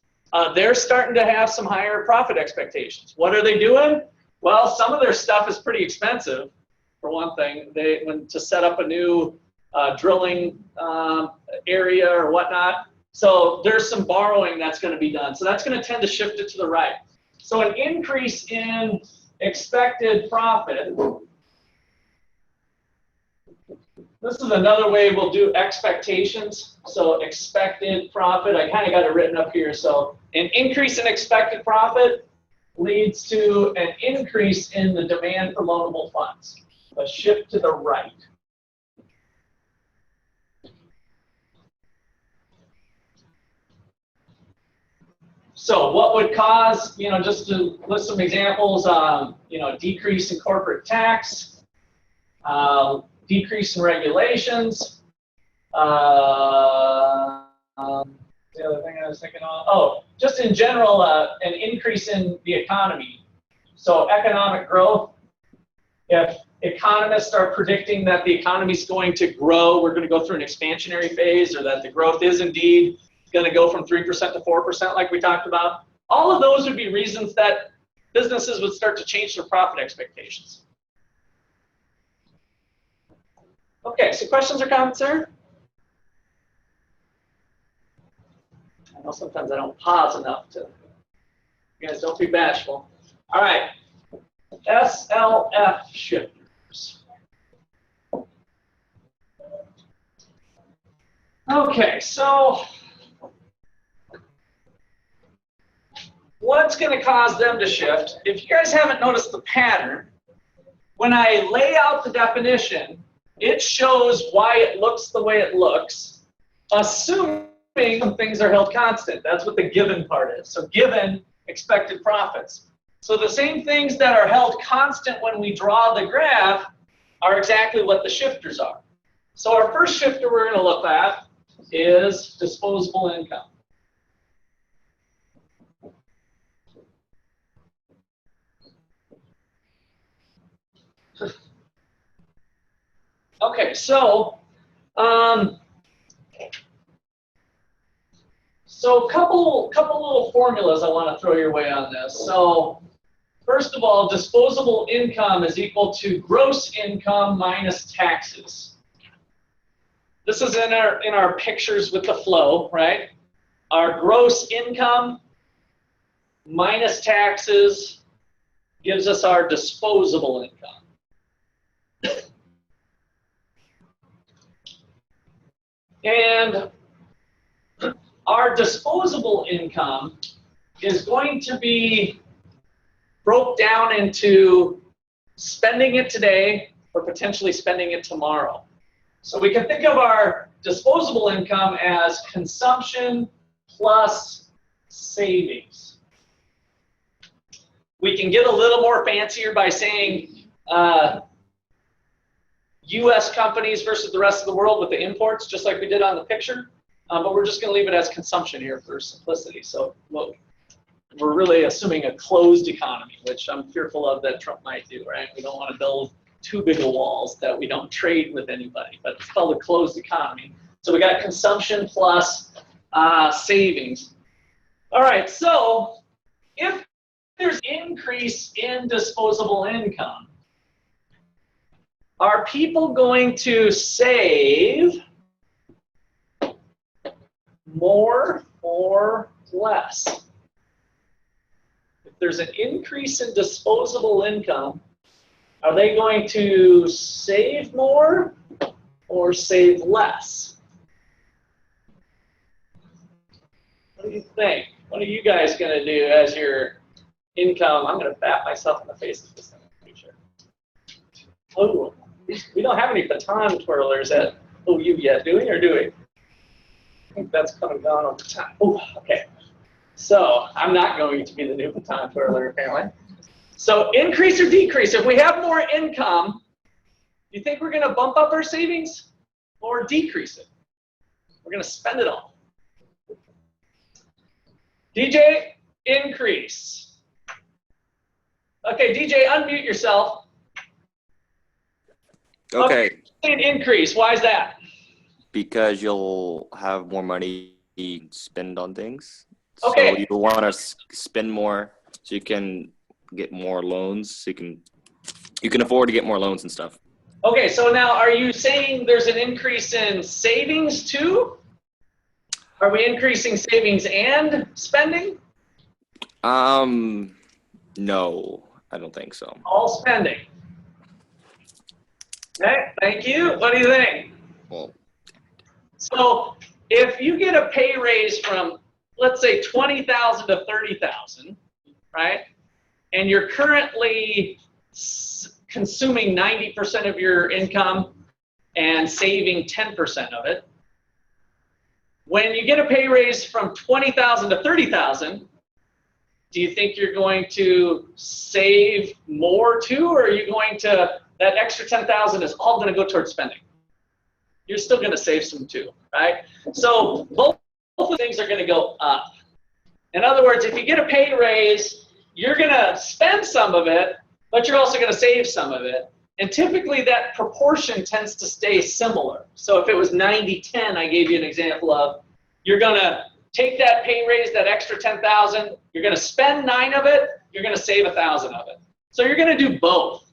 S1: they're starting to have some higher profit expectations. What are they doing? Well, some of their stuff is pretty expensive, for one thing. To set up a new drilling area or whatnot. So there's some borrowing that's going to be done. So that's going to tend to shift it to the right. So an increase in expected profit. This is another way we'll do expectations. So expected profit, I kind of got it written up here. So an increase in expected profit leads to an increase in the demand for loanable funds. A shift to the right. So what would cause, just to list some examples, decrease in corporate tax, decrease in regulations, the other thing I was thinking of, just in general, an increase in the economy. So economic growth, if economists are predicting that the economy is going to grow, we're going to go through an expansionary phase, or that the growth is indeed going to go from 3% to 4% like we talked about. All of those would be reasons that businesses would start to change their profit expectations. Okay, so questions or comments there? I know sometimes I don't pause enough to, you guys don't be bashful. All right, SLF shifters. Okay, so what's going to cause them to shift? If you guys haven't noticed the pattern, when I lay out the definition, it shows why it looks the way it looks, assuming things are held constant. That's what the given part is. So given expected profits. So the same things that are held constant when we draw the graph are exactly what the shifters are. So our first shifter we're going to look at is disposable income. Okay, so So couple little formulas I want to throw your way on this. So first of all, disposable income is equal to gross income minus taxes. This is in our pictures with the flow, right? Our gross income minus taxes gives us our disposable income. And our disposable income is going to be broke down into spending it today or potentially spending it tomorrow. So we can think of our disposable income as consumption plus savings. We can get a little more fancier by saying U.S. companies versus the rest of the world with the imports, just like we did on the picture. But we're just going to leave it as consumption here for simplicity. So look, we're really assuming a closed economy, which I'm fearful of that Trump might do, right? We don't want to build too big of walls that we don't trade with anybody, but it's called a closed economy. So we got consumption plus savings. All right, so if there's increase in disposable income, are people going to save more or less? If there's an increase in disposable income, are they going to save more or save less? What do you think? What are you guys going to do as your income? I'm going to bat myself in the face with this in the future. Oh, we don't have any baton twirlers at OU yet, do we, or do we? I think that's come and gone over time. Oh, okay. So I'm not going to be the new baton twirler, apparently. So increase or decrease? If we have more income, do you think we're going to bump up our savings or decrease it? We're going to spend it all. DJ, increase. Okay, DJ, unmute yourself.
S3: Okay.
S1: Increase. Why is that?
S3: Because you'll have more money to spend on things.
S1: Okay.
S3: So you want to spend more so you can get more loans. So you can afford to get more loans and stuff.
S1: Okay, so now are you saying there's an increase in savings too? Are we increasing savings and spending?
S3: No, I don't think so.
S1: All spending. Okay, thank you. What do you think?
S3: Well,
S1: so if you get a pay raise from, let's say, 20,000 to 30,000, right? And you're currently consuming 90% of your income and saving 10% of it. When you get a pay raise from 20,000 to 30,000, do you think you're going to save more too, or are you going to, that extra 10,000 is all going to go towards spending? You're still going to save some too, right? So both things are going to go up. In other words, if you get a pay raise, you're going to spend some of it, but you're also going to save some of it. And typically that proportion tends to stay similar. So if it was 90-10, I gave you an example of, you're going to take that pay raise, that extra 10,000, you're going to spend 9 of it, you're going to save 1,000 of it. So you're going to do both.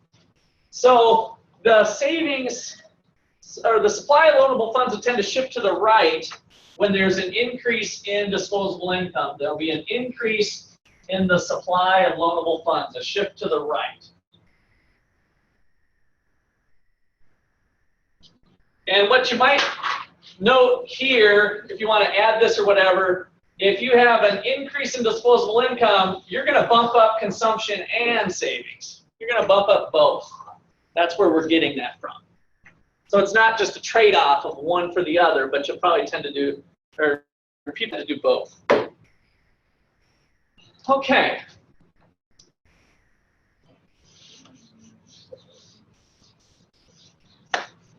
S1: So the savings or the supply of loanable funds will tend to shift to the right when there's an increase in disposable income. There'll be an increase in the supply of loanable funds, a shift to the right. And what you might note here, if you want to add this or whatever, if you have an increase in disposable income, you're going to bump up consumption and savings. You're going to bump up both. That's where we're getting that from. So it's not just a trade-off of one for the other, but you'll probably tend to do, or people to do both. Okay.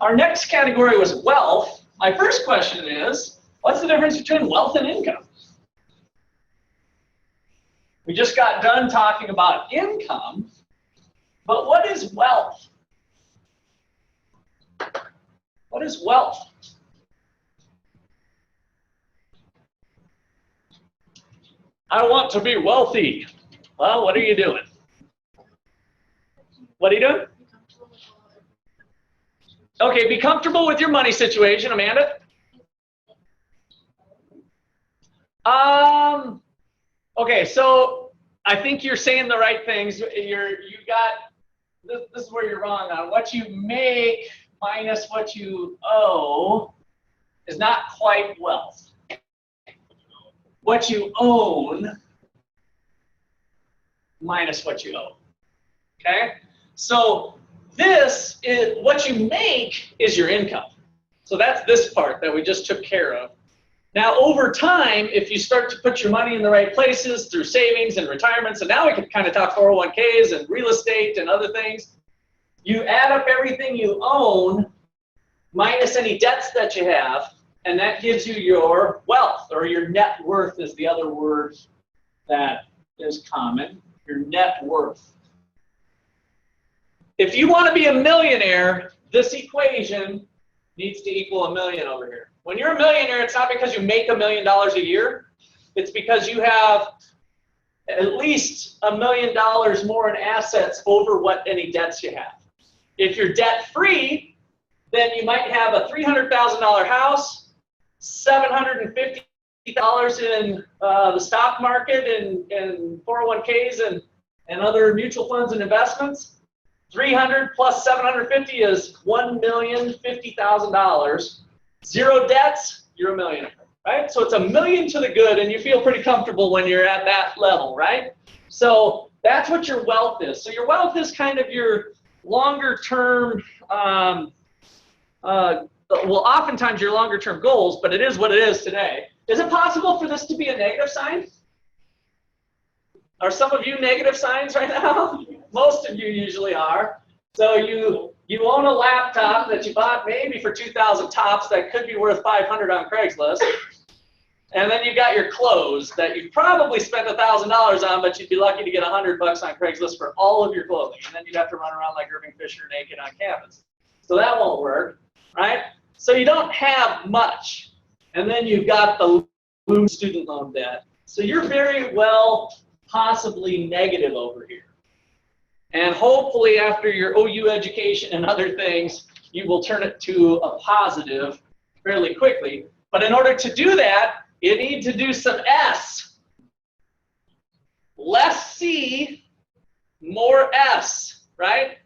S1: Our next category was wealth. My first question is, what's the difference between wealth and income? We just got done talking about income, but what is wealth? What is wealth? I want to be wealthy. Well, what are you doing? What are you doing? Okay, be comfortable with your money situation, Amanda. Okay, so I think you're saying the right things. This is where you're wrong on. What you make minus what you owe is not quite wealth. What you own minus what you owe. Okay? So this is what you make is your income. So that's this part that we just took care of. Now, over time, if you start to put your money in the right places through savings and retirements, and now we can kind of talk 401ks and real estate and other things, you add up everything you own minus any debts that you have, and that gives you your wealth, or your net worth is the other word that is common, your net worth. If you want to be a millionaire, this equation needs to equal $1 million over here. When you're a millionaire, it's not because you make $1 million a year. It's because you have at least $1 million more in assets over what any debts you have. If you're debt-free, then you might have a $300,000 house, $750 in the stock market and 401ks and other mutual funds and investments. 300 plus 750 is $1,050,000. Zero debts, you're a millionaire, right? So it's $1 million to the good, and you feel pretty comfortable when you're at that level, right? So that's what your wealth is. So your wealth is kind of your longer term, well, oftentimes your longer term goals, but it is what it is today. Is it possible for this to be a negative sign? Are some of you negative signs right now? Most of you usually are. So you own a laptop that you bought maybe for 2,000 tops that could be worth 500 on Craigslist. And then you got your clothes that you probably spent $1,000 on, but you'd be lucky to get $100 on Craigslist for all of your clothing. And then you'd have to run around like Irving Fisher naked on campus. So that won't work, right? So you don't have much. And then you've got the student loan debt. So you're very well possibly negative over here. And hopefully after your OU education and other things, you will turn it to a positive fairly quickly. But in order to do that, you need to do some S. Less C, more S, right?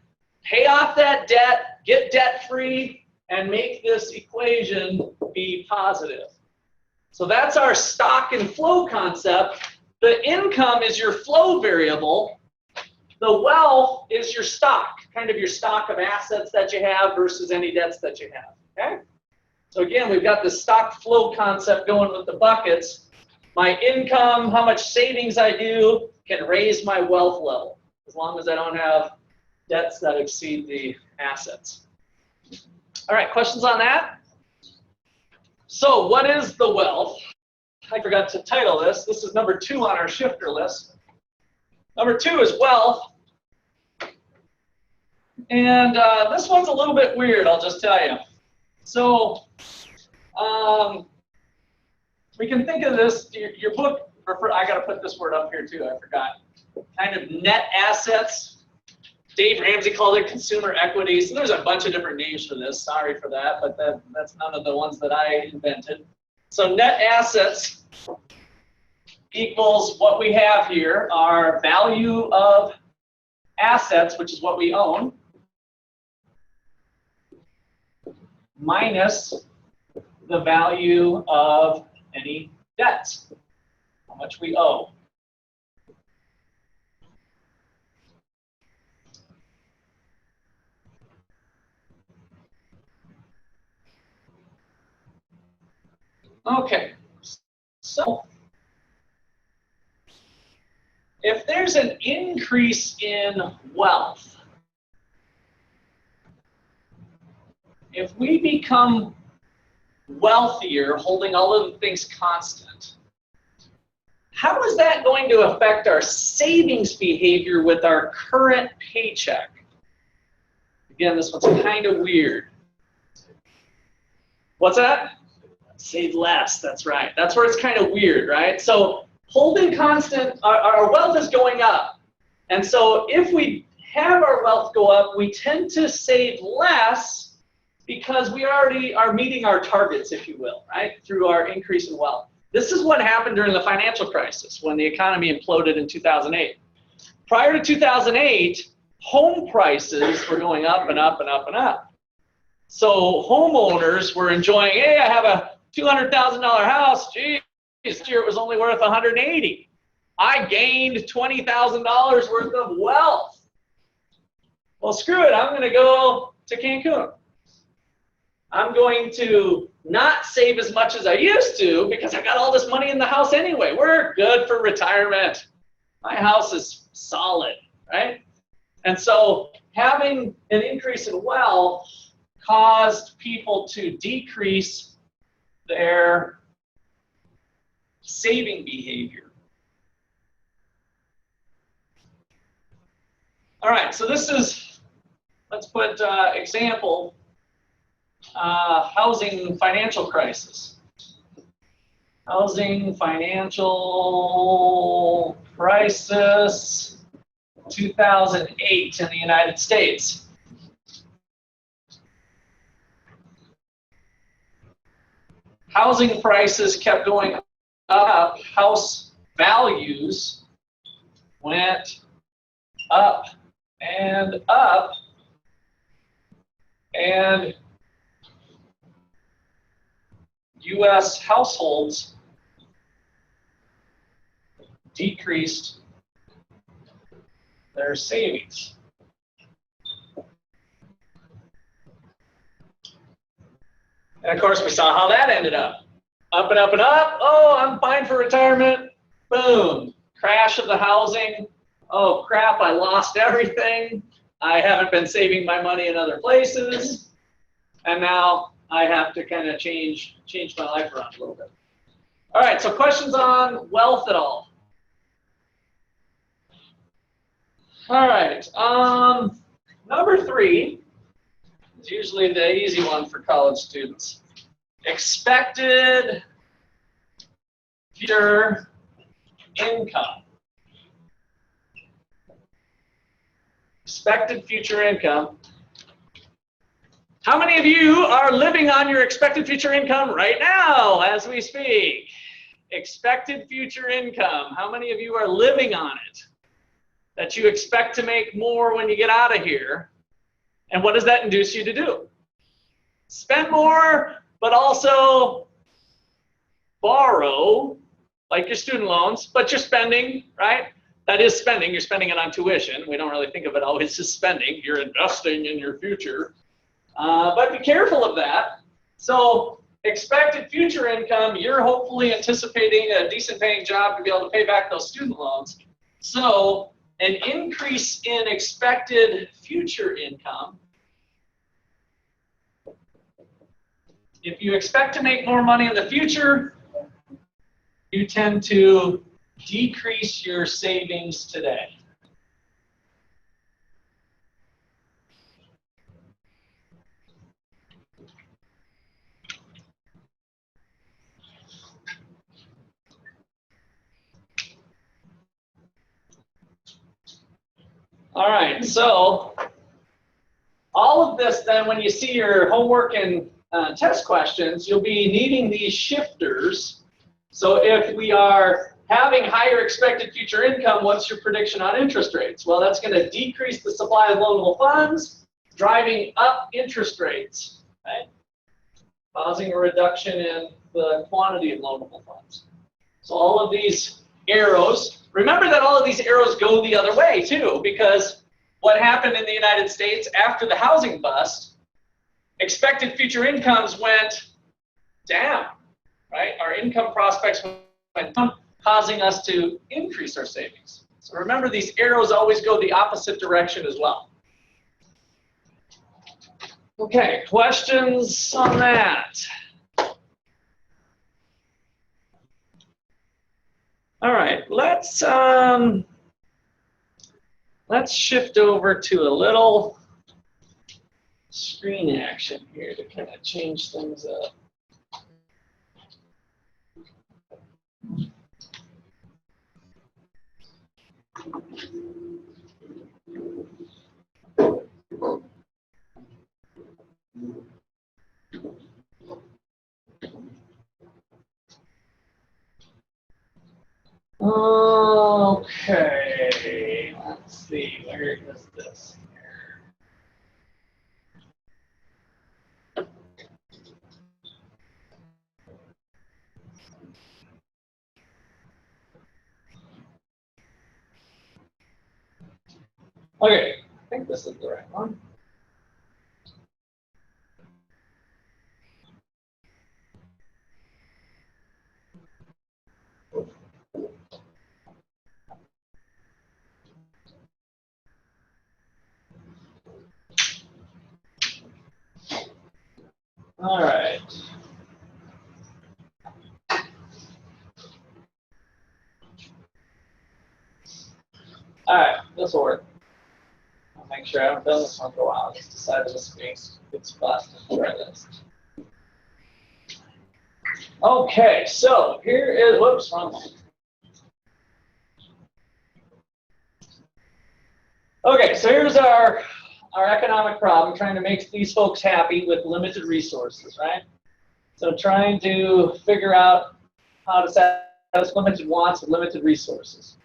S1: Pay off that debt, get debt-free, and make this equation be positive. So that's our stock and flow concept. The income is your flow variable. The wealth is your stock, kind of your stock of assets that you have versus any debts that you have, okay? So again, we've got the stock flow concept going with the buckets. My income, how much savings I do, can raise my wealth level, as long as I don't have debts that exceed the assets. All right, questions on that? So what is the wealth? I forgot to title this. This is number 2 on our shifter list. Number 2 is wealth. And this one's a little bit weird, I'll just tell you. So we can think of this, your book, I got to put this word up here too, I forgot. Kind of net assets. Dave Ramsey called it consumer equity. So there's a bunch of different names for this. Sorry for that, but that's none of the ones that I invented. So net assets equals what we have here, our value of assets, which is what we own, minus the value of any debts, how much we owe. Okay, so if there's an increase in wealth, if we become wealthier, holding all of the things constant, how is that going to affect our savings behavior with our current paycheck? Again, this one's kind of weird. What's that? Save less, that's right. That's where it's kind of weird, right? So holding constant, our wealth is going up. And so if we have our wealth go up, we tend to save less because we already are meeting our targets, if you will, right, through our increase in wealth. This is what happened during the financial crisis when the economy imploded in 2008. Prior to 2008, home prices were going up and up and up and up. So homeowners were enjoying, hey, I have a $200,000 house. Geez, this year it was only worth $180,000. I gained $20,000 worth of wealth. Well, screw it. I'm going to go to Cancun. I'm going to not save as much as I used to because I got all this money in the house anyway. We're good for retirement. My house is solid, right? And so having an increase in wealth caused people to decrease their saving behavior. All right, so this is, let's put example, housing financial crisis. Housing financial crisis 2008 in the United States. Housing prices kept going up. House values went up and up, and U.S. households decreased their savings. And of course, we saw how that ended up. Up and up and up. Oh, I'm fine for retirement. Boom. Crash of the housing. Oh, crap, I lost everything. I haven't been saving my money in other places. And now I have to kind of change my life around a little bit. All right, so questions on wealth at all? All right, number 3 is usually the easy one for college students. Expected future income. Expected future income. How many of you are living on your expected future income right now as we speak? Expected future income. How many of you are living on it? That you expect to make more when you get out of here. And what does that induce you to do? Spend more, but also borrow, like your student loans, but you're spending, right? That is spending. You're spending it on tuition. We don't really think of it always as spending. You're investing in your future. But be careful of that. So expected future income, you're hopefully anticipating a decent paying job to be able to pay back those student loans. So an increase in expected future income, if you expect to make more money in the future, you tend to decrease your savings today. All right, so all of this then, when you see your homework and test questions, you'll be needing these shifters. So if we are having higher expected future income, what's your prediction on interest rates? Well, that's going to decrease the supply of loanable funds, driving up interest rates, right? Causing a reduction in the quantity of loanable funds. So all of these arrows, remember that all of these arrows go the other way too, because what happened in the United States after the housing bust, expected future incomes went down, right? Our income prospects went down, causing us to increase our savings. So remember, these arrows always go the opposite direction as well. Okay, questions on that? All right, let's shift over to a little screen action here to kind of change things up. Okay, let's see, where is this? Okay, I think this is the right one. All right. All right, this will work. I'll make sure I haven't done this one for a while. I just decided this would be a good spot to try this. Okay, so here is, whoops, wrong one. Okay, so here's our economic problem, trying to make these folks happy with limited resources, right? So trying to figure out how to satisfy limited wants with limited resources.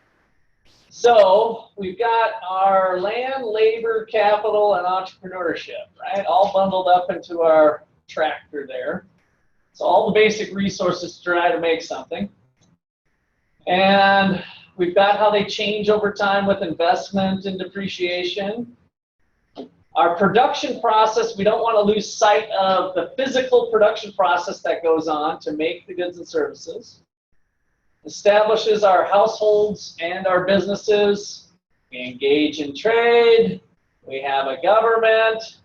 S1: So we've got our land, labor, capital, and entrepreneurship, right? All bundled up into our tractor there. So all the basic resources to try to make something. And we've got how they change over time with investment and depreciation. Our production process, we don't want to lose sight of the physical production process that goes on to make the goods and services. Establishes our households and our businesses. We engage in trade. We have a government.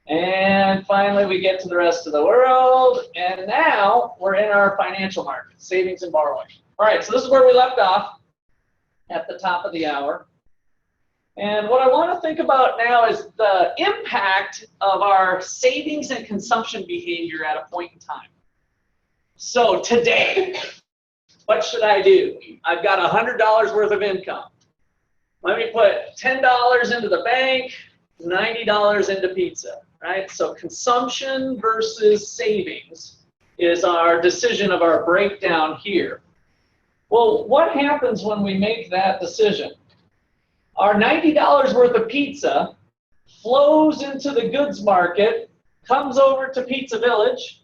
S1: And finally, we get to the rest of the world. And now we're in our financial market, savings and borrowing. All right, so this is where we left off at the top of the hour. And what I want to think about now is the impact of our savings and consumption behavior at a point in time. So today, what should I do? I've got $100 worth of income. Let me put $10 into the bank, $90 into pizza, right? So consumption versus savings is our decision of our breakdown here. Well, what happens when we make that decision? Our $90 worth of pizza flows into the goods market, comes over to Pizza Village,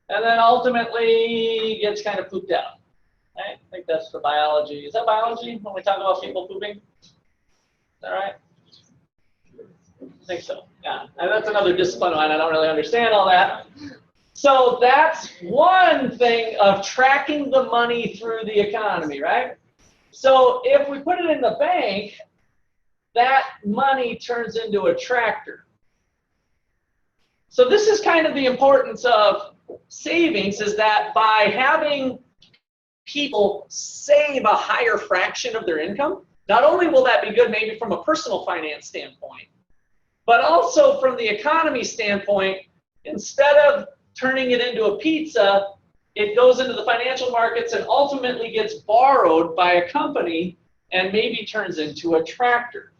S1: and then ultimately gets kind of pooped out. I think that's the biology. Is that biology when we talk about people pooping? Is that right? I think so. Yeah. And that's another discipline line. I don't really understand all that. So that's one thing of tracking the money through the economy, right? So if we put it in the bank, that money turns into a tractor. So this is kind of the importance of savings, is that by having people save a higher fraction of their income, not only will that be good maybe from a personal finance standpoint, but also from the economy standpoint, instead of turning it into a pizza, it goes into the financial markets and ultimately gets borrowed by a company and maybe turns into a tractor.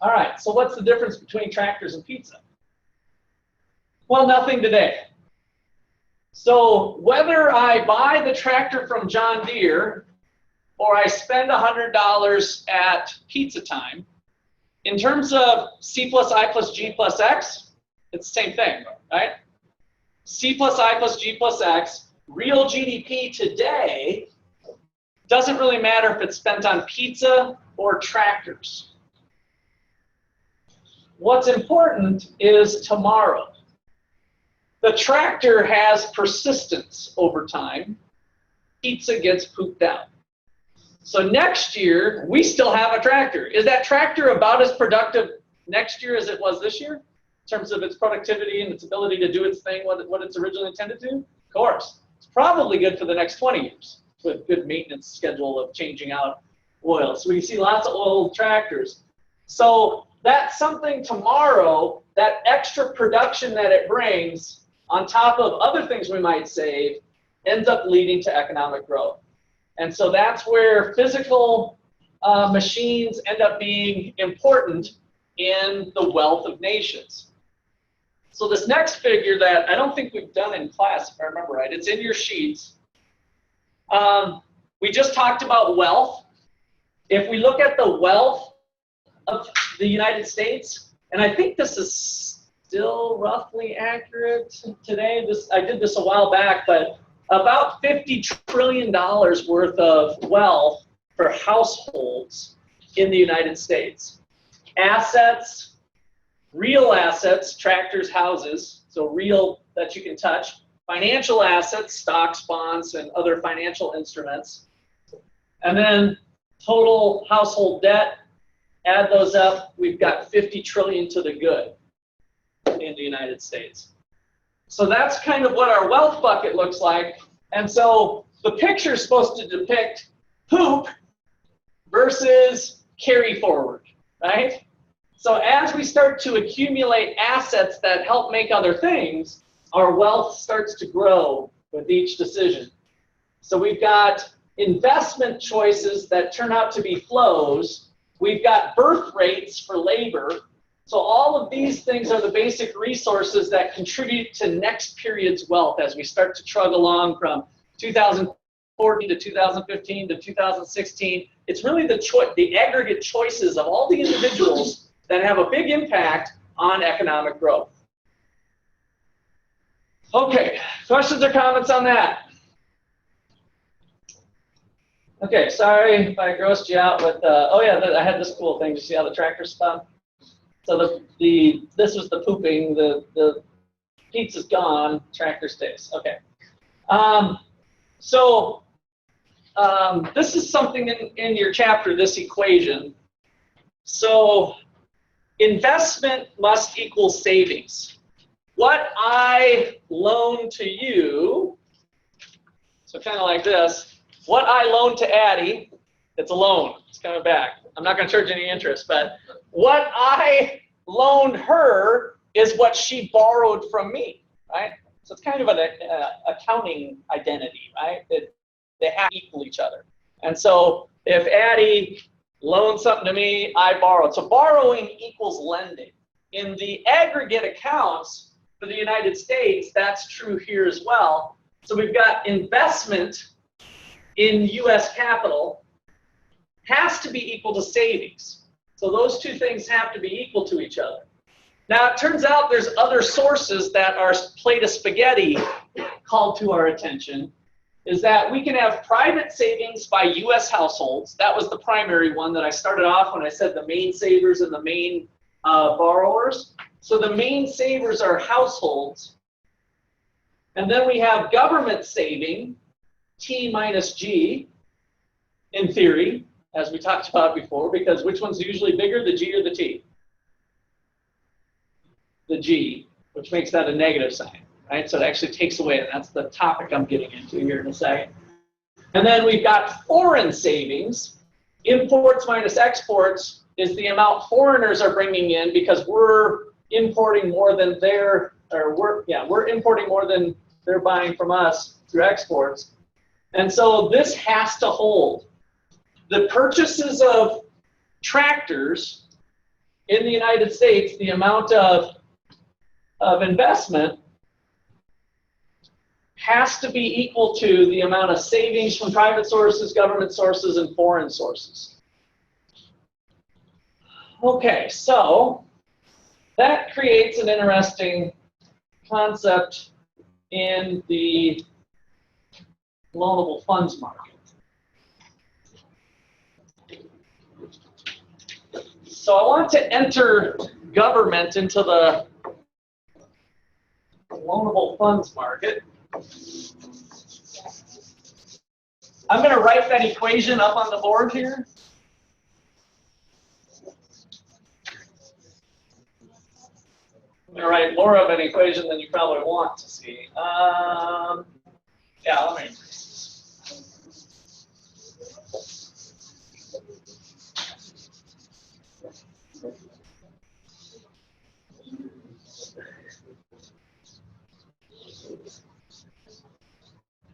S1: All right, so what's the difference between tractors and pizza? Well, nothing today. So whether I buy the tractor from John Deere or I spend $100 at pizza time, in terms of C plus I plus G plus X, it's the same thing, right? C plus I plus G plus X, real GDP today, doesn't really matter if it's spent on pizza or tractors. What's important is tomorrow. The tractor has persistence over time. Pizza gets pooped out. So next year, we still have a tractor. Is that tractor about as productive next year as it was this year? In terms of its productivity and its ability to do its thing, what it's originally intended to? Of course. It's probably good for the next 20 years with good maintenance schedule of changing out oil. So we see lots of old tractors. So that's something tomorrow, that extra production that it brings on top of other things we might save ends up leading to economic growth. And so that's where physical machines end up being important in the wealth of nations. So this next figure that I don't think we've done in class, if I remember right, it's in your sheets. We just talked about wealth. If we look at the wealth of the United States, and I think this is still roughly accurate today. I did this a while back, but about $50 trillion worth of wealth for households in the United States. Assets, real assets, tractors, houses, so real that you can touch. Financial assets, stocks, bonds, and other financial instruments. And then total household debt, add those up, we've got 50 trillion to the good in the United States. So that's kind of what our wealth bucket looks like. And so the picture is supposed to depict poop versus carry forward, right? So as we start to accumulate assets that help make other things, our wealth starts to grow with each decision. So we've got investment choices that turn out to be flows. We've got birth rates for labor. So all of these things are the basic resources that contribute to next period's wealth as we start to trudge along from 2014 to 2015 to 2016. It's really the aggregate choices of all the individuals that have a big impact on economic growth. Okay, questions or comments on that? Okay, sorry if I grossed you out with, oh yeah, I had this cool thing. Did you see how the tractor spun? So this was the pooping, the pizza's gone, tractor stays. Okay. This is something in your chapter, this equation. So investment must equal savings. What I loan to you, so kind of like this, what I loan to Addie, it's a loan, it's coming back. I'm not going to charge any interest, but what I loaned her is what she borrowed from me, right? So it's kind of an accounting identity, right? They have to equal each other. And so if Addie loaned something to me, I borrowed. So borrowing equals lending. In the aggregate accounts for the United States, that's true here as well. So we've got investment in U.S. capital has to be equal to savings. So those two things have to be equal to each other. Now, it turns out there's other sources that are plate of spaghetti called to our attention, is that we can have private savings by U.S. households. That was the primary one that I started off when I said the main savers and the main borrowers. So the main savers are households. And then we have government saving, T minus G, in theory, as we talked about before, because which one's usually bigger, the G or the T? The G, which makes that a negative sign, right? So it actually takes away, and that's the topic I'm getting into here in a second. And then we've got foreign savings. Imports minus exports is the amount foreigners are bringing in because we're importing more than we're importing more than they're buying from us through exports. And so this has to hold. The purchases of tractors in the United States, the amount of investment has to be equal to the amount of savings from private sources, government sources, and foreign sources. Okay, so that creates an interesting concept in the loanable funds market. So I want to enter government into the loanable funds market. I'm going to write that equation up on the board here. I'm going to write more of an equation than you probably want to see. Yeah, let me.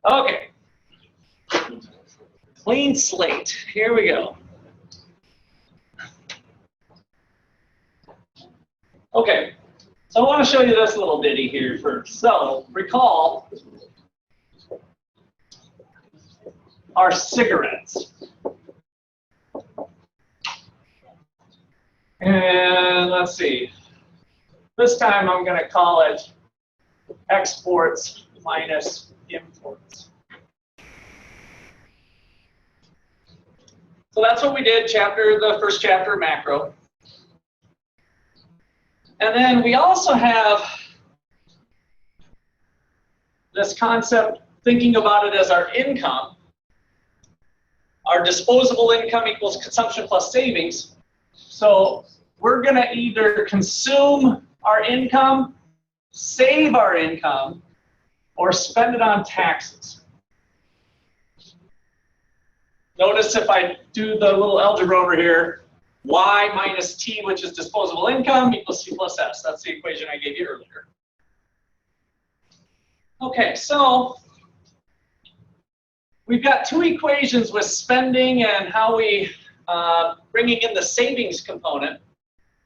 S1: Okay. Clean slate. Here we go. Okay, so I want to show you this little ditty here first. So recall our cigarettes. And let's see. This time I'm going to call it exports minus imports. So that's what we did, the first chapter, macro. And then we also have this concept, thinking about it as our income. Our disposable income equals consumption plus savings. So we're going to either consume our income, save our income, or spend it on taxes. Notice if I do the little algebra over here, y minus t, which is disposable income, equals c plus s. That's the equation I gave you earlier. Okay, so we've got two equations with spending and how we bringing in the savings component.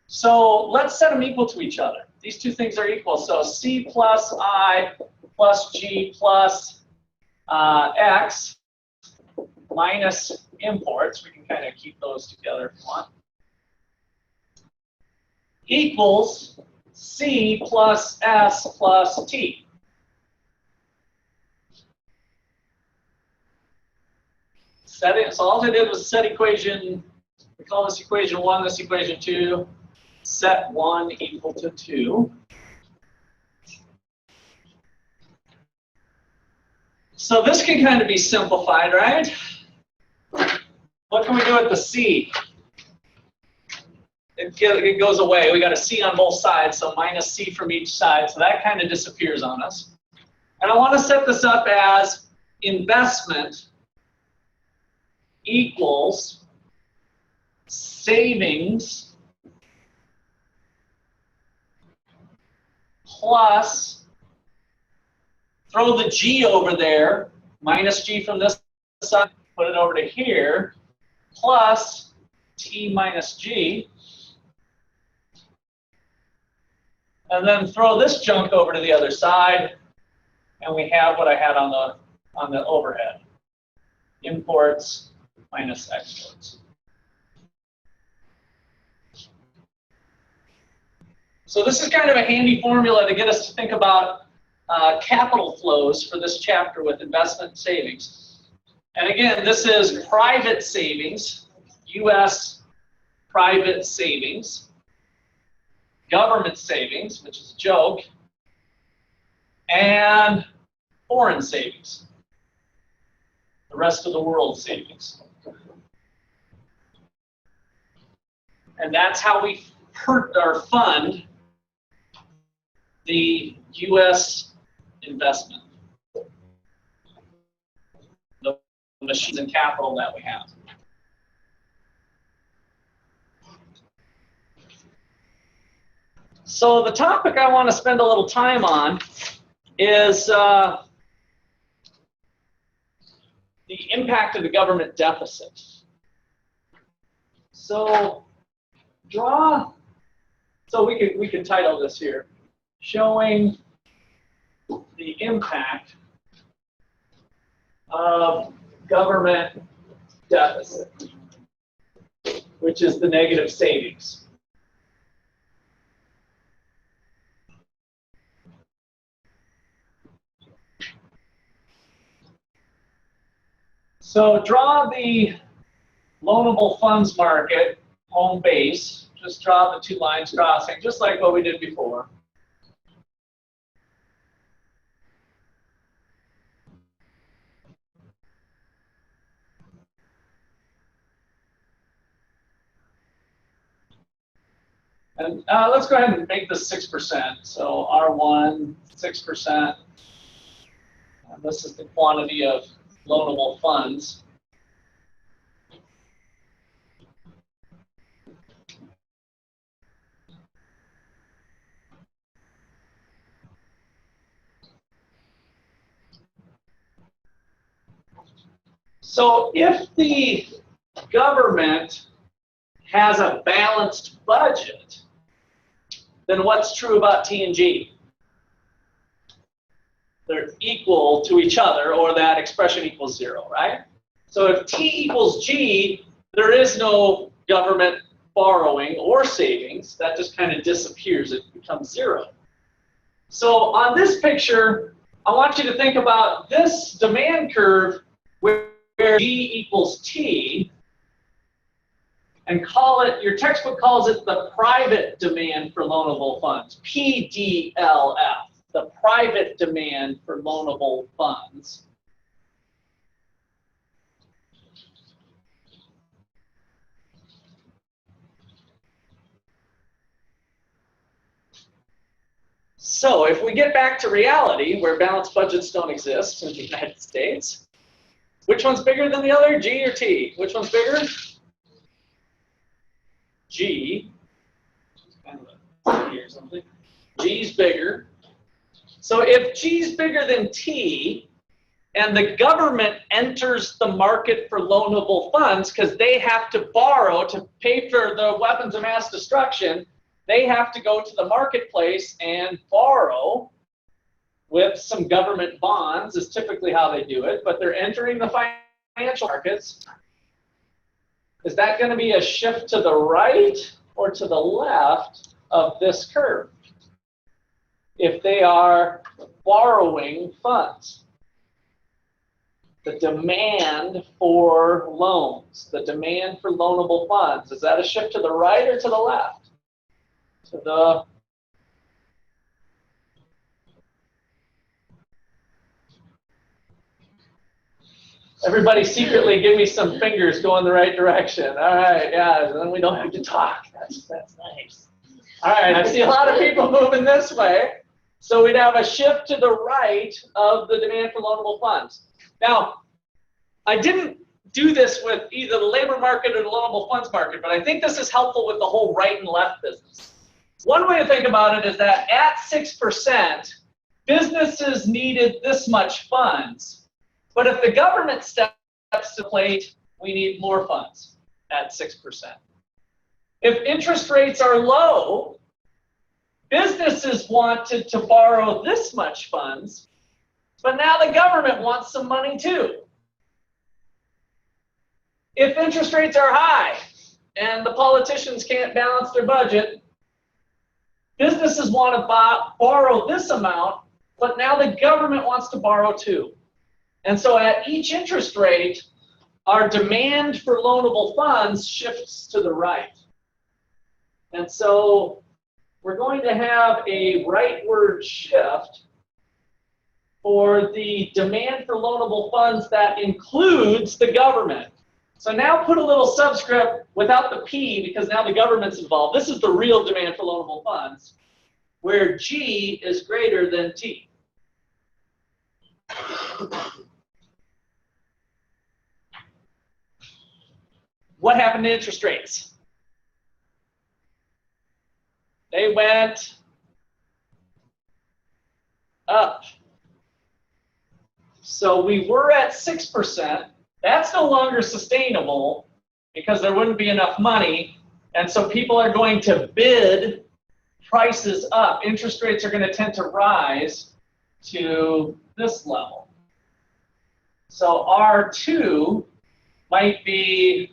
S1: So let's set them equal to each other. These two things are equal. So c plus I plus g plus x minus imports. We can kind of keep those together if you want. Equals c plus s plus t. Set it. So all I did was set equation. We call this equation 1, this equation 2. Set 1 equal to 2. So this can kind of be simplified, right? What can we do with the c? It goes away. We got a c on both sides, so minus c from each side. So that kind of disappears on us. And I want to set this up as investment equals savings plus, throw the g over there, minus g from this side, put it over to here, plus t minus g, and then throw this junk over to the other side, and we have what I had on the overhead. Imports minus exports. So this is kind of a handy formula to get us to think about capital flows for this chapter with investment and savings. And again, this is private savings, U.S. private savings, government savings, which is a joke, and foreign savings, the rest of the world savings. And that's how we fund the U.S. investment, the machines and capital that we have. So the topic I want to spend a little time on is the impact of the government deficit. So we could title this here, showing the impact of government deficit, which is the negative savings. So draw the loanable funds market, home base. Just draw the two lines crossing, just like what we did before. And let's go ahead and make this 6%. So R1, 6%. And this is the quantity of loanable funds. So if the government has a balanced budget, then what's true about T and G? They're equal to each other, or that expression equals 0, right? So if T equals G, there is no government borrowing or savings. That just kind of disappears. It becomes 0. So on this picture, I want you to think about this demand curve where G equals T, and call it, your textbook calls it the private demand for loanable funds, PDLF, the private demand for loanable funds. So if we get back to reality, where balanced budgets don't exist in the United States, which one's bigger than the other, G or T? Which one's bigger? G. Kind of a T or something. G's bigger. So if G's bigger than T, and the government enters the market for loanable funds because they have to borrow to pay for the weapons of mass destruction, they have to go to the marketplace and borrow with some government bonds, is typically how they do it, but they're entering the financial markets. Is that going to be a shift to the right or to the left of this curve if they are borrowing funds? The demand for loans, the demand for loanable funds, is that a shift to the right or to the left? To the everybody secretly give me some fingers going the right direction. All right, yeah, then we don't have to talk. That's nice. All right, I see a lot of people moving this way. So we'd have a shift to the right of the demand for loanable funds. Now, I didn't do this with either the labor market or the loanable funds market, but I think this is helpful with the whole right and left business. One way to think about it is that at 6%, businesses needed this much funds. But if the government steps to the plate, we need more funds at 6%. If interest rates are low, businesses wanted to borrow this much funds, but now the government wants some money too. If interest rates are high and the politicians can't balance their budget, businesses want to borrow this amount, but now the government wants to borrow too. And so at each interest rate, our demand for loanable funds shifts to the right. And so we're going to have a rightward shift for the demand for loanable funds that includes the government. So now put a little subscript without the P, because now the government's involved. This is the real demand for loanable funds, where G is greater than T. What happened to interest rates? They went up. So we were at 6%. That's no longer sustainable because there wouldn't be enough money. And so people are going to bid prices up. Interest rates are going to tend to rise to this level. So R2 might be,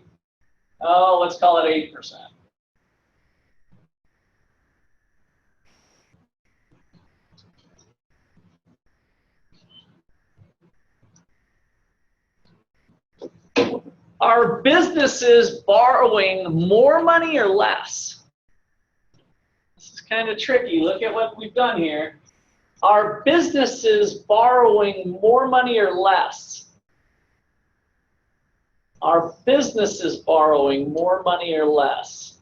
S1: oh, let's call it 8%. Are businesses borrowing more money or less? This is kind of tricky. Look at what we've done here. Are businesses borrowing more money or less? Are businesses borrowing more money or less?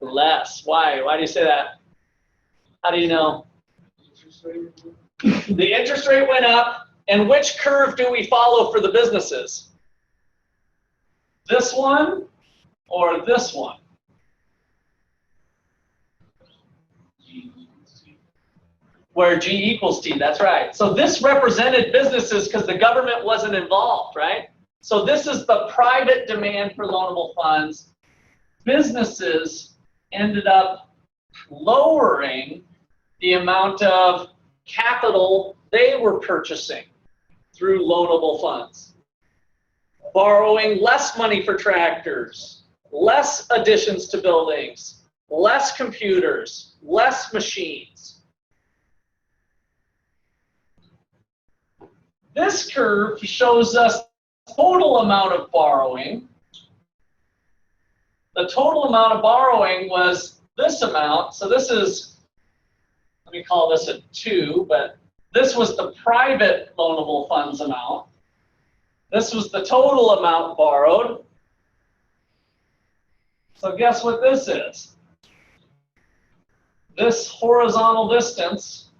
S1: Less. Why? Why do you say that? How do you know? The interest rate went up, and which curve do we follow for the businesses? This one or this one? Where G equals T, that's right. So this represented businesses because the government wasn't involved, right? So this is the private demand for loanable funds. Businesses ended up lowering the amount of capital they were purchasing through loanable funds. Borrowing less money for tractors, less additions to buildings, less computers, less machines. This curve shows us total amount of borrowing. The total amount of borrowing was this amount. So this is, let me call this a 2, but this was the private loanable funds amount. This was the total amount borrowed. So guess what this is? This horizontal distance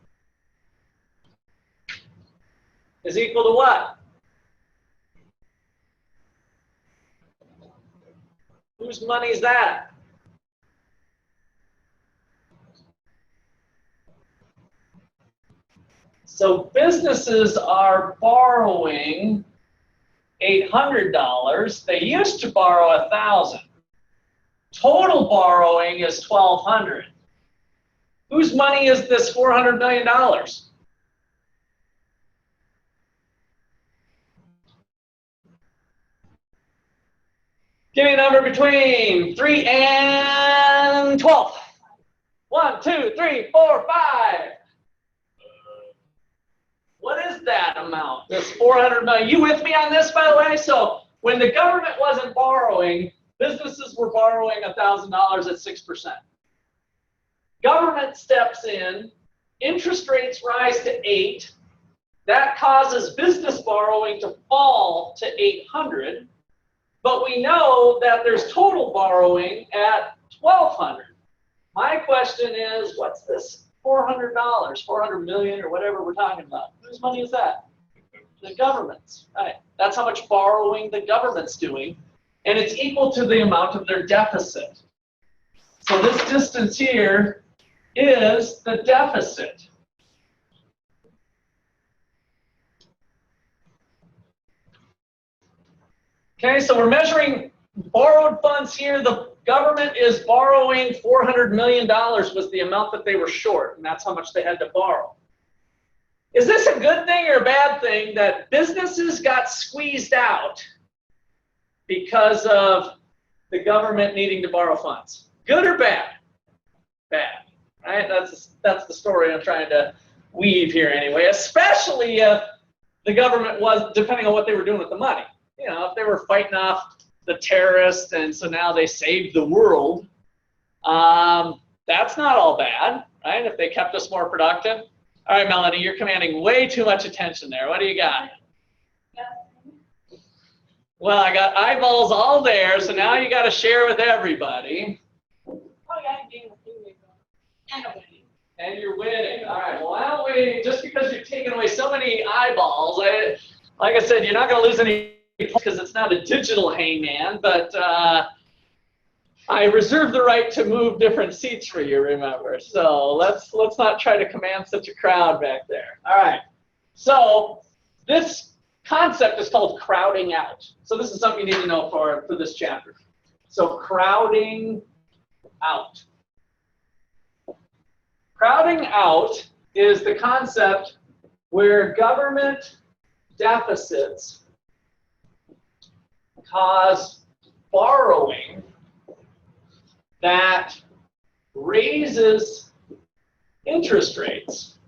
S1: is equal to what? Whose money is that? So businesses are borrowing $800. They used to borrow $1,000. Total borrowing is $1,200. Whose money is this $400 million? Give me a number between 3 and 12. 1, 2, 3, 4, 5. What is that amount? This 400 million. You with me on this, by the way? So when the government wasn't borrowing, businesses were borrowing $1,000 at 6%. Government steps in, interest rates rise to 8. That causes business borrowing to fall to 800. But we know that there's total borrowing at 1,200. My question is, what's this $400, 400 million, or whatever we're talking about? Whose money is that? The government's, right? That's how much borrowing the government's doing, and it's equal to the amount of their deficit. So this distance here is the deficit. Okay, so we're measuring borrowed funds here. The government is borrowing $400 million was the amount that they were short, and that's how much they had to borrow. Is this a good thing or a bad thing that businesses got squeezed out because of the government needing to borrow funds? Good or bad? Bad, right? That's the story I'm trying to weave here anyway, especially if the government was, depending on what they were doing with the money. You know, if they were fighting off the terrorists and so now they saved the world, that's not all bad, right? If they kept us more productive. All right, Melanie, you're commanding way too much attention there. What do you got? Well, I got eyeballs all there, so now you got to share with everybody.
S4: Oh, yeah,
S1: And you're winning. All right, well, why don't we, just because you're taking away so many eyeballs, like I said, you're not going to lose any because it's not a digital hangman, but I reserve the right to move different seats for you, remember. So let's not try to command such a crowd back there. All right. So this concept is called crowding out. So this is something you need to know for this chapter. So crowding out. Crowding out is the concept where government deficits cause borrowing that raises interest rates.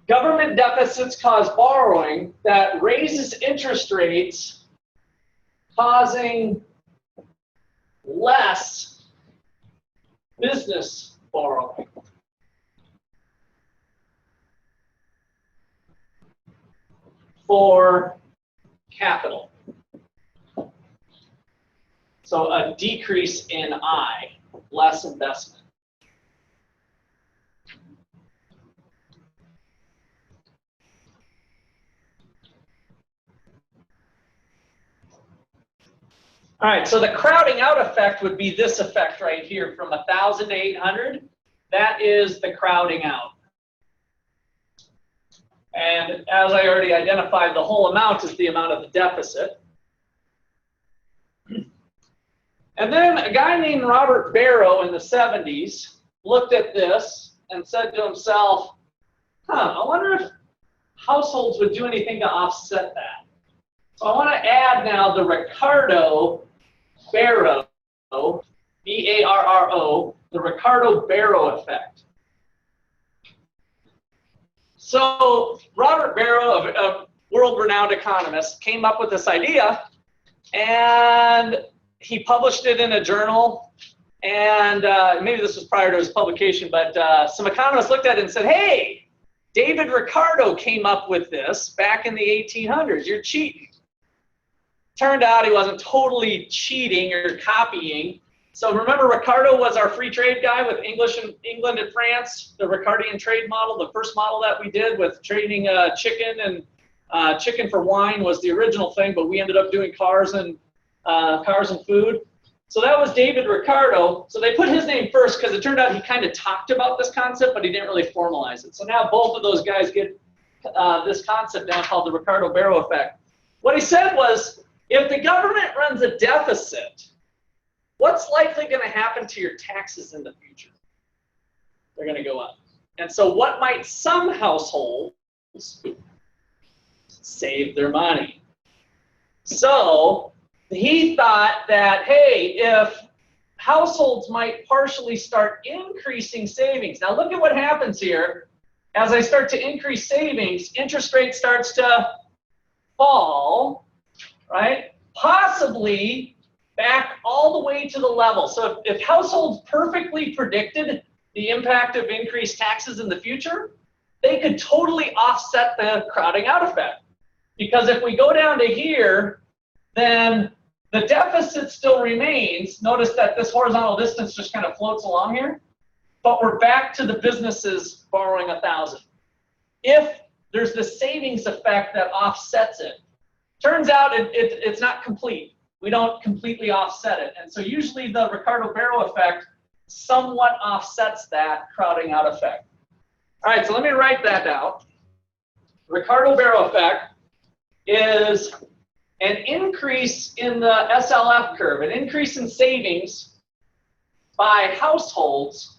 S1: Government deficits cause borrowing that raises interest rates, causing less business borrowing. For capital. So a decrease in I, less investment. All right, so the crowding out effect would be this effect right here from 1,000 to 800. That is the crowding out. And as I already identified, the whole amount is the amount of the deficit. And then a guy named Robert Barrow in the 70s looked at this and said to himself, I wonder if households would do anything to offset that. So I want to add now the Ricardo-Barrow, B-A-R-R-O, the Ricardo-Barrow effect. So Robert Barrow, a world-renowned economist, came up with this idea, and he published it in a journal, and maybe this was prior to his publication, but some economists looked at it and said, hey, David Ricardo came up with this back in the 1800s. You're cheating. Turned out he wasn't totally cheating or copying. So remember, Ricardo was our free trade guy with England and France, the Ricardian trade model, the first model that we did with trading chicken, and chicken for wine was the original thing, but we ended up doing cars and food. So that was David Ricardo. So they put his name first because it turned out he kind of talked about this concept, but he didn't really formalize it. So now both of those guys get this concept down called the Ricardo-Barrow effect. What he said was, if the government runs a deficit, what's likely going to happen to your taxes in the future? They're going to go up. And so what might some households save their money? So he thought that, hey, if households might partially start increasing savings. Now look at what happens here. As I start to increase savings, interest rate starts to fall, right? Possibly back all the way to the level. So if households perfectly predicted the impact of increased taxes in the future, they could totally offset the crowding out effect. Because if we go down to here, then the deficit still remains. Notice that this horizontal distance just kind of floats along here, but we're back to the businesses borrowing 1,000. If there's the savings effect that offsets it, turns out it's not complete. We don't completely offset it. And so usually the Ricardo-Barrow effect somewhat offsets that crowding out effect. All right, so let me write that down. Ricardo-Barrow effect is an increase in the SLF curve, an increase in savings by households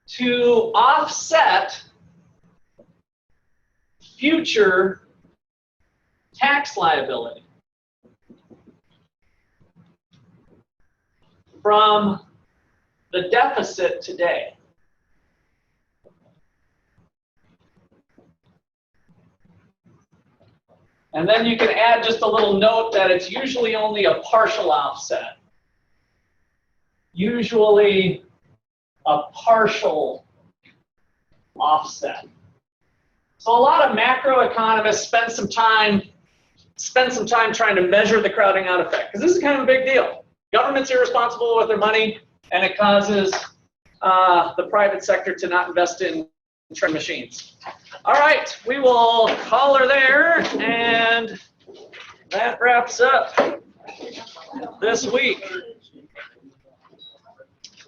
S1: to offset future tax liability from the deficit today. And then you can add just a little note that it's usually only a partial offset. Usually a partial offset. So a lot of macroeconomists spend some time trying to measure the crowding out effect, because this is kind of a big deal. Government's irresponsible with their money, and it causes the private sector to not invest in trade machines. All right, we will call her there, and that wraps up this week.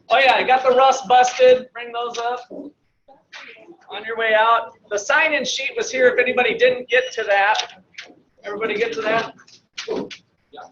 S1: Oh yeah, I got the rust busted. Bring those up on your way out. The sign-in sheet was here if anybody didn't get to that. Everybody get to that? Yeah.